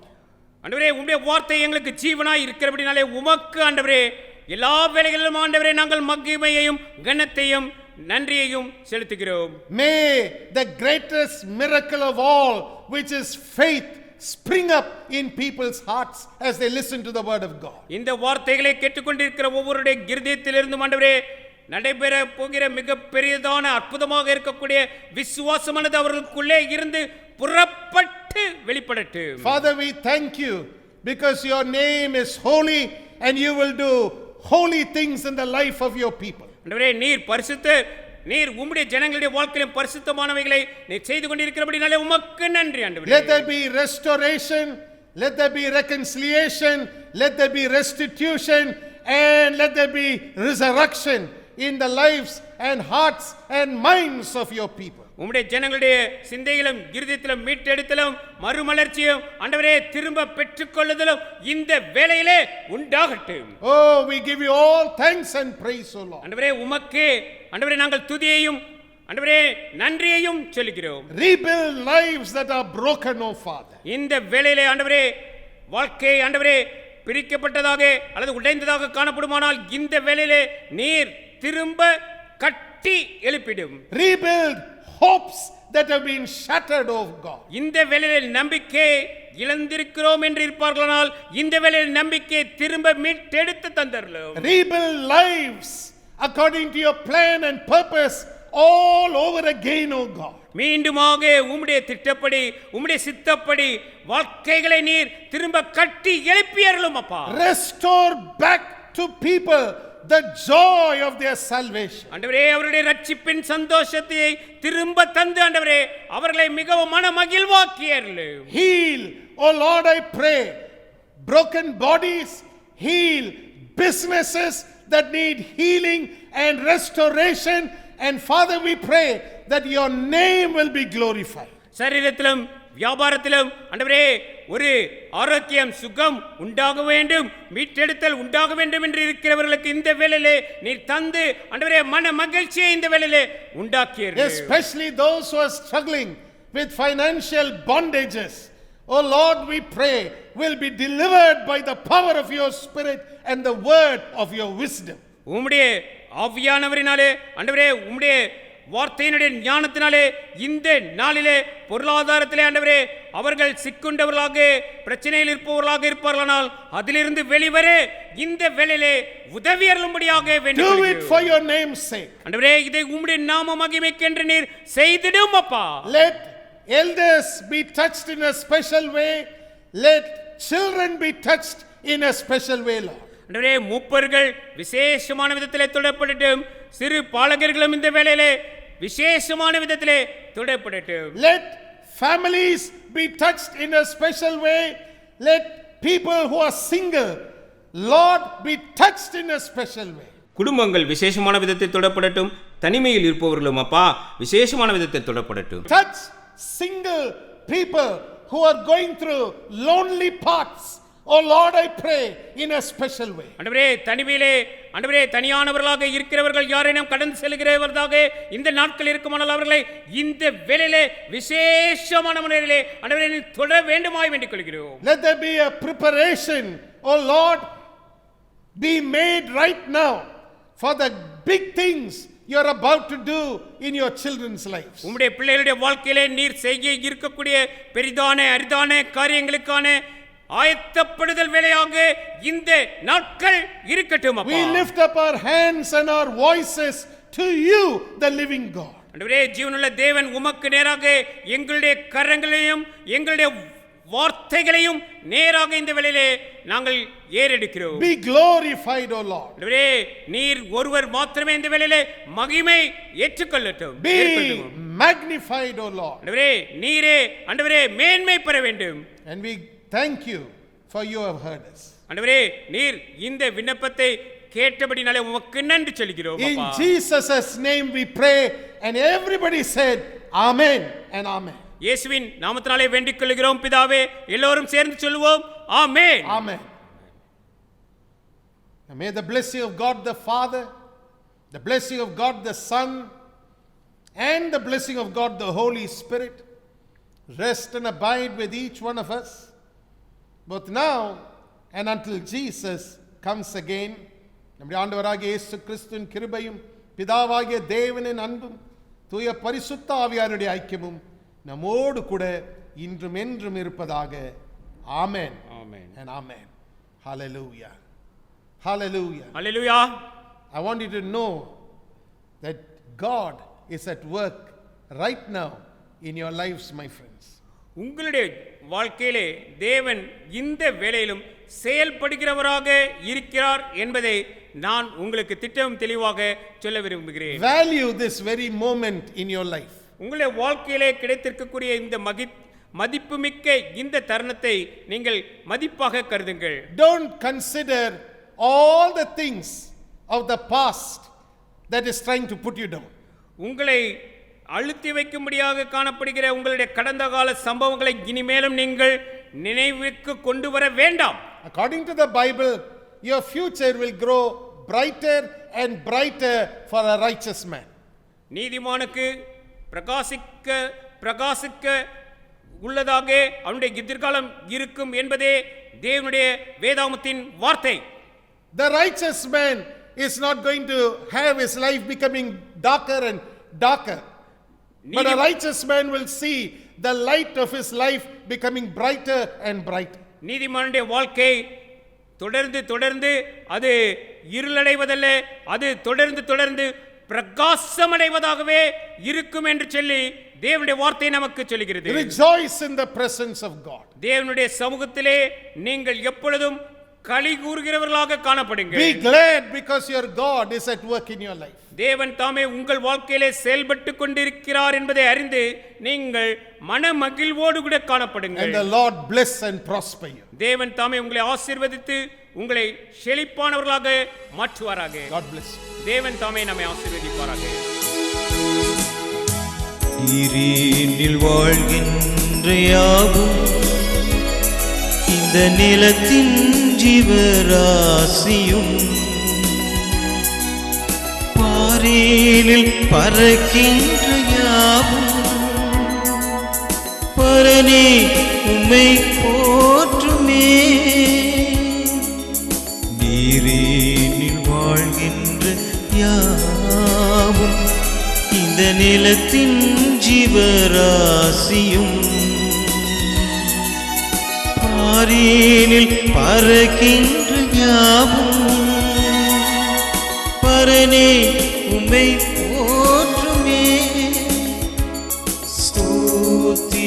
ஆண்டவரே உம்முடைய வார்த்தை எங்களுக்கு ஜீவனாய் இருக்கிறபடினாலே உமக்கு ஆண்டவரே எல்லா வேளைகளிலும் ஆண்டவரே நாங்கள் மகிமையையும் கனத்தையும் நன்றியையும் செலுத்துகிறோம். May the greatest miracle of all, which is faith, spring up in people's hearts as they listen to the word of God. இந்த வார்த்தைகளை கேட்டுக்கொண்டிருக்கிற ஒவ்வொருடைய இருதயத்திலிருந்து ஆண்டவரே நடைபெற போகிற மிக பெரியதான அற்புதமாக இருக்கக்கூடிய விசுவாசமானது அவர்களுக்குள்ளே இருந்து புறப்பட்டு வெளிப்படட்டும். Father, we thank you because your name is holy and you will do holy things in the life of your people. ஆண்டவரே நீர் பரிசுத்தர், நீர் உம்முடைய ஜனங்களுடைய வாழ்க்கையிலும் பரிசுத்தமானவைகளை நீர் செய்து கொண்டிருக்கிறபடினாலே உமக்கு நன்றி ஆண்டவரே. Let there be restoration, let there be reconciliation, let there be restitution and let there be resurrection in the lives and hearts and minds of your people. உம்முடைய ஜனங்களுடைய சிந்தையிலும் இருதயத்திலும் மீட்டெடுத்தலும் மறுமலர்ச்சியும் ஆண்டவரே திரும்ப பெற்றுக்கொள்ளுதலும் இந்த வேளையிலே உண்டாகட்டும். Oh, we give you all thanks and praise, O Lord. ஆண்டவரே உமக்கே ஆண்டவரே நாங்கள் துதியையும் ஆண்டவரே நன்றியையும் சொல்கிறோம். Rebuild lives that are broken, O Father. இந்த வேளையிலே ஆண்டவரே வாழ்க்கை ஆண்டவரே பிரிக்கப்பட்டதாக அல்லது உடைந்ததாக காணப்படுமானால் இந்த வேளையிலே நீர் திரும்ப கட்டி எழுப்பிடும். Rebuild hopes that have been shattered, O God. இந்த வேளையில் நம்பிக்கை இழந்திருக்கிறோம் என்று இருப்பார்களானால் இந்த வேளையில் நம்பிக்கை திரும்ப மீட்டெடுத்து தந்தரலாம். Rebuild lives according to your plan and purpose all over again, O God. மீண்டுமாக உம்முடைய திட்டப்படி உம்முடைய சித்தப்படி வாழ்க்கைகளை நீர் திரும்ப கட்டி எழுப்பியறலும் அப்பா. Restore back to people the joy of their salvation. ஆண்டவரே அவருடைய ரட்சிப்பின் சந்தோஷத்தை திரும்ப தந்து ஆண்டவரே அவர்களை மிகவும் மனமகிழ்வாக்கியறலும். Heal, O Lord, I pray, broken bodies, heal businesses that need healing and restoration, and Father, we pray that your name will be glorified. சரீரத்திலும் வியாபாரத்திலும் ஆண்டவரே ஒரு ஆரோக்கியம் சுகம் உண்டாக வேண்டும், மீட்டெடுத்தல் உண்டாக வேண்டும் என்று இருக்கிறவர்களுக்கு இந்த வேளையிலே நீர் தந்து ஆண்டவரே மன மகிழ்ச்சியை இந்த வேளையிலே உண்டாக்கியீர்கள். Especially those who are struggling with financial bondages, oh Lord, we pray will be delivered by the power of your spirit and the word of your wisdom. உம்முடைய ஆவியானவரினாலே ஆண்டவரே உம்முடைய வார்த்தையினுடைய ஞானத்தினாலே இந்த நாளிலே பொருளாதாரத்திலே ஆண்டவரே அவர்கள் சிக்குண்டவர்களாக பிரச்சனையில் இருப்பவர்களாக இருப்பார்களானால் அதிலிருந்து வெளிவர இந்த வேளையிலே உதவி அருளும்படியாக வேண்டும். Do it for your name's sake. ஆண்டவரே இதை உம்முடைய நாம மகிமைக்கென்று நீர் செய்திடும் அப்பா. Let elders be touched in a special way, let children be touched in a special way, Lord. ஆண்டவரே மூப்பர்கள் விசேஷமான விதத்திலே தொடப்படட்டும், சிறு பாலகர்களும் இந்த வேளையிலே விசேஷமான விதத்திலே தொடப்படட்டும். Let families be touched in a special way, let people who are single, Lord, be touched in a special way. குடும்பங்கள் விசேஷமான விதத்தில் தொடப்படட்டும், தனிமையில் இருப்பவர்களும் அப்பா விசேஷமான விதத்தில் தொடப்படட்டும். Touch single people who are going through lonely paths. Oh Lord, I pray in a special way. ஆண்டவரே தனிமையிலே ஆண்டவரே தனியானவர்களாக இருக்கிறவர்கள் யாரேனும் கடந்து செல்கிறவர்களாக இந்த நாட்கள் இருக்குமானால் அவர்களை இந்த வேளையிலே விசேஷமான முறையிலே ஆண்டவரே தொட வேண்டுமாய் வேண்டிக் கொள்கிறோம். Let there be a preparation, oh Lord, be made right now for the big things you are about to do in your children's lives. உம்முடைய பிள்ளைகளுடைய வாழ்க்கையிலே நீர் செய்ய இருக்கக்கூடிய பெரிதான அரிதான காரியங்களுக்கான ஆயத்தப்படுதல் வேளையாக இந்த நாட்கள் இருக்கட்டும் அப்பா. We lift up our hands and our voices to you, the living God. ஆண்டவரே ஜீவனுள்ள தேவன் உமக்கு நேராக எங்களுடைய கரங்களையும் எங்களுடைய வார்த்தைகளையும் நேராக இந்த வேளையிலே நாங்கள் ஏறெடுக்கிறோம். Be glorified, O Lord. ஆண்டவரே நீர் ஒருவர் மாத்திரமே இந்த வேளையிலே மகிமை ஏற்றுக்கொள்ளட்டும். Be magnified, O Lord. ஆண்டவரே நீரே ஆண்டவரே மேன்மை பெற வேண்டும். And we thank you for you have heard us. ஆண்டவரே நீர் இந்த விண்ணப்பத்தை கேட்டபடினாலே உமக்கு நன்றி சொல்கிறோம் In அப்பா. Jesus' name we pray, and everybody said amen and amen. இயேசுவின் நாமத்தினாலே வேண்டிக் கொள்கிறோம் பிதாவே, எல்லோரும் சேர்ந்து சொல்லுவோம் ஆமென். Amen. And may the blessing of God the Father, the blessing of God the Son, and the blessing of God the Holy Spirit rest and abide with each one of us, both now and until Jesus comes again. நம்முடைய ஆண்டவராகிய இயேசு கிறிஸ்துவின் கிருபையும் பிதாவாகிய தேவனின் அன்பும் தூய பரிசுத்த ஆவியாருடைய ஐக்கியமும் நம்மோடு கூட இன்றும் என்றும் இருப்பதாக. ஆமென். ஆமென். And amen. Hallelujah. Hallelujah. Hallelujah. I want you to know that God is at work right now in your lives, my friends. உங்களுடைய வாழ்க்கையிலே தேவன் இந்த வேளையிலும் செயல்படுகிறவராக இருக்கிறார் என்பதை நான் உங்களுக்கு திட்டம் தெளிவாக சொல்ல விரும்புகிறேன். Value this very moment in your life. உங்களுடைய வாழ்க்கையிலே கிடைத்திருக்கக்கூடிய இந்த மதிப்புமிக்க இந்த தருணத்தை நீங்கள் மதிப்பாக கருதுங்கள். Don't consider all the things of the past that is trying to put you down. உங்களை அழுத்தி வைக்கும்படியாக காணப்படுகிற உங்களுடைய கடந்த கால சம்பவங்களை இனிமேலும் நீங்கள் நினைவுக்கு கொண்டு வர வேண்டாம். According to the Bible, your future will grow brighter and brighter for a righteous man. நீதிமானுக்கு பிரகாசிக்க பிரகாசிக்க உள்ளதாக அவனுடைய எதிர்காலம் இருக்கும் என்பதே தேவனுடைய வேதாகமத்தின் வார்த்தை. The righteous man is not going to have his life becoming darker and darker, but a righteous man will see the light of his life becoming brighter and brighter. நீதிமானுடைய வாழ்க்கை தொடர்ந்து தொடர்ந்து அது இருளடைவதல்ல, அது தொடர்ந்து தொடர்ந்து பிரகாசமடைவதாகவே இருக்கும் என்று சொல்லி தேவனுடைய வார்த்தை நமக்கு சொல்கிறது. Rejoice in the presence of God. தேவனுடைய சமூகத்திலே நீங்கள் எப்பொழுதும் களி கூறுகிறவர்களாக காணப்படுங்கள். Be glad because your God is at work in your life. தேவன் தாமே உங்கள் வாழ்க்கையிலே செயல்பட்டு கொண்டிருக்கிறார் என்பதை அறிந்து நீங்கள் மன மகிழ்வோடு கூட காணப்படுங்கள். And the Lord bless and prosper you. தேவன் தாமே உங்களை ஆசீர்வதித்து உங்களை செழிப்பானவர்களாக மாற்றுவாராக. God bless you. தேவன் தாமே நம்மை ஆசீர்வதிப்பாராக. நீரினில் வாழ்கின்ற யாவும் இந்த நிலத்தின் ஜீவராசியும் பாரினில் பறக்கின்ற யாவும் பரனே உம்மை போற்றுமே. நீரினில் வாழ்கின்ற யாவும் இந்த நிலத்தின் ஜீவராசியும் பாரினில் பறக்கின்ற யாவும் பரனே உம்மை போற்றுமே. ஸ்தோத்திரம்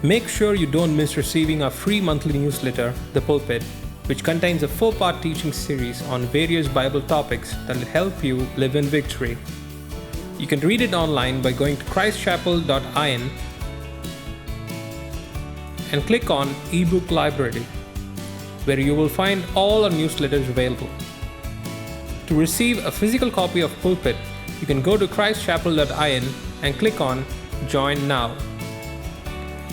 Make sure you don't miss receiving our free monthly newsletter, The Pulpit, which contains a 4-part teaching series on various Bible topics that will help you live in victory. You can read it online by going to christchapel.in and click on eBook Library, where you will find all our newsletters available. To receive a physical copy of Pulpit, you can go to christchapel.in and click on Join Now,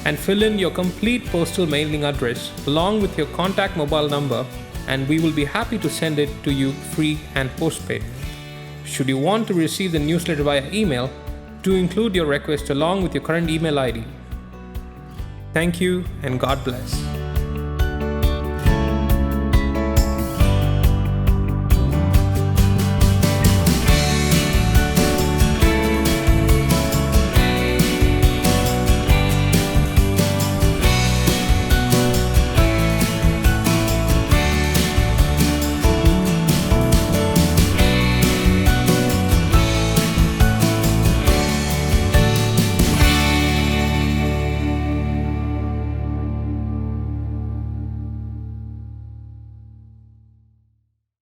and fill in your complete postal mailing address along with your contact mobile number, and we will be happy to send it to you free and postpaid. Should you want to receive the newsletter via email, do include your request along with your current email ID. Thank you and God bless.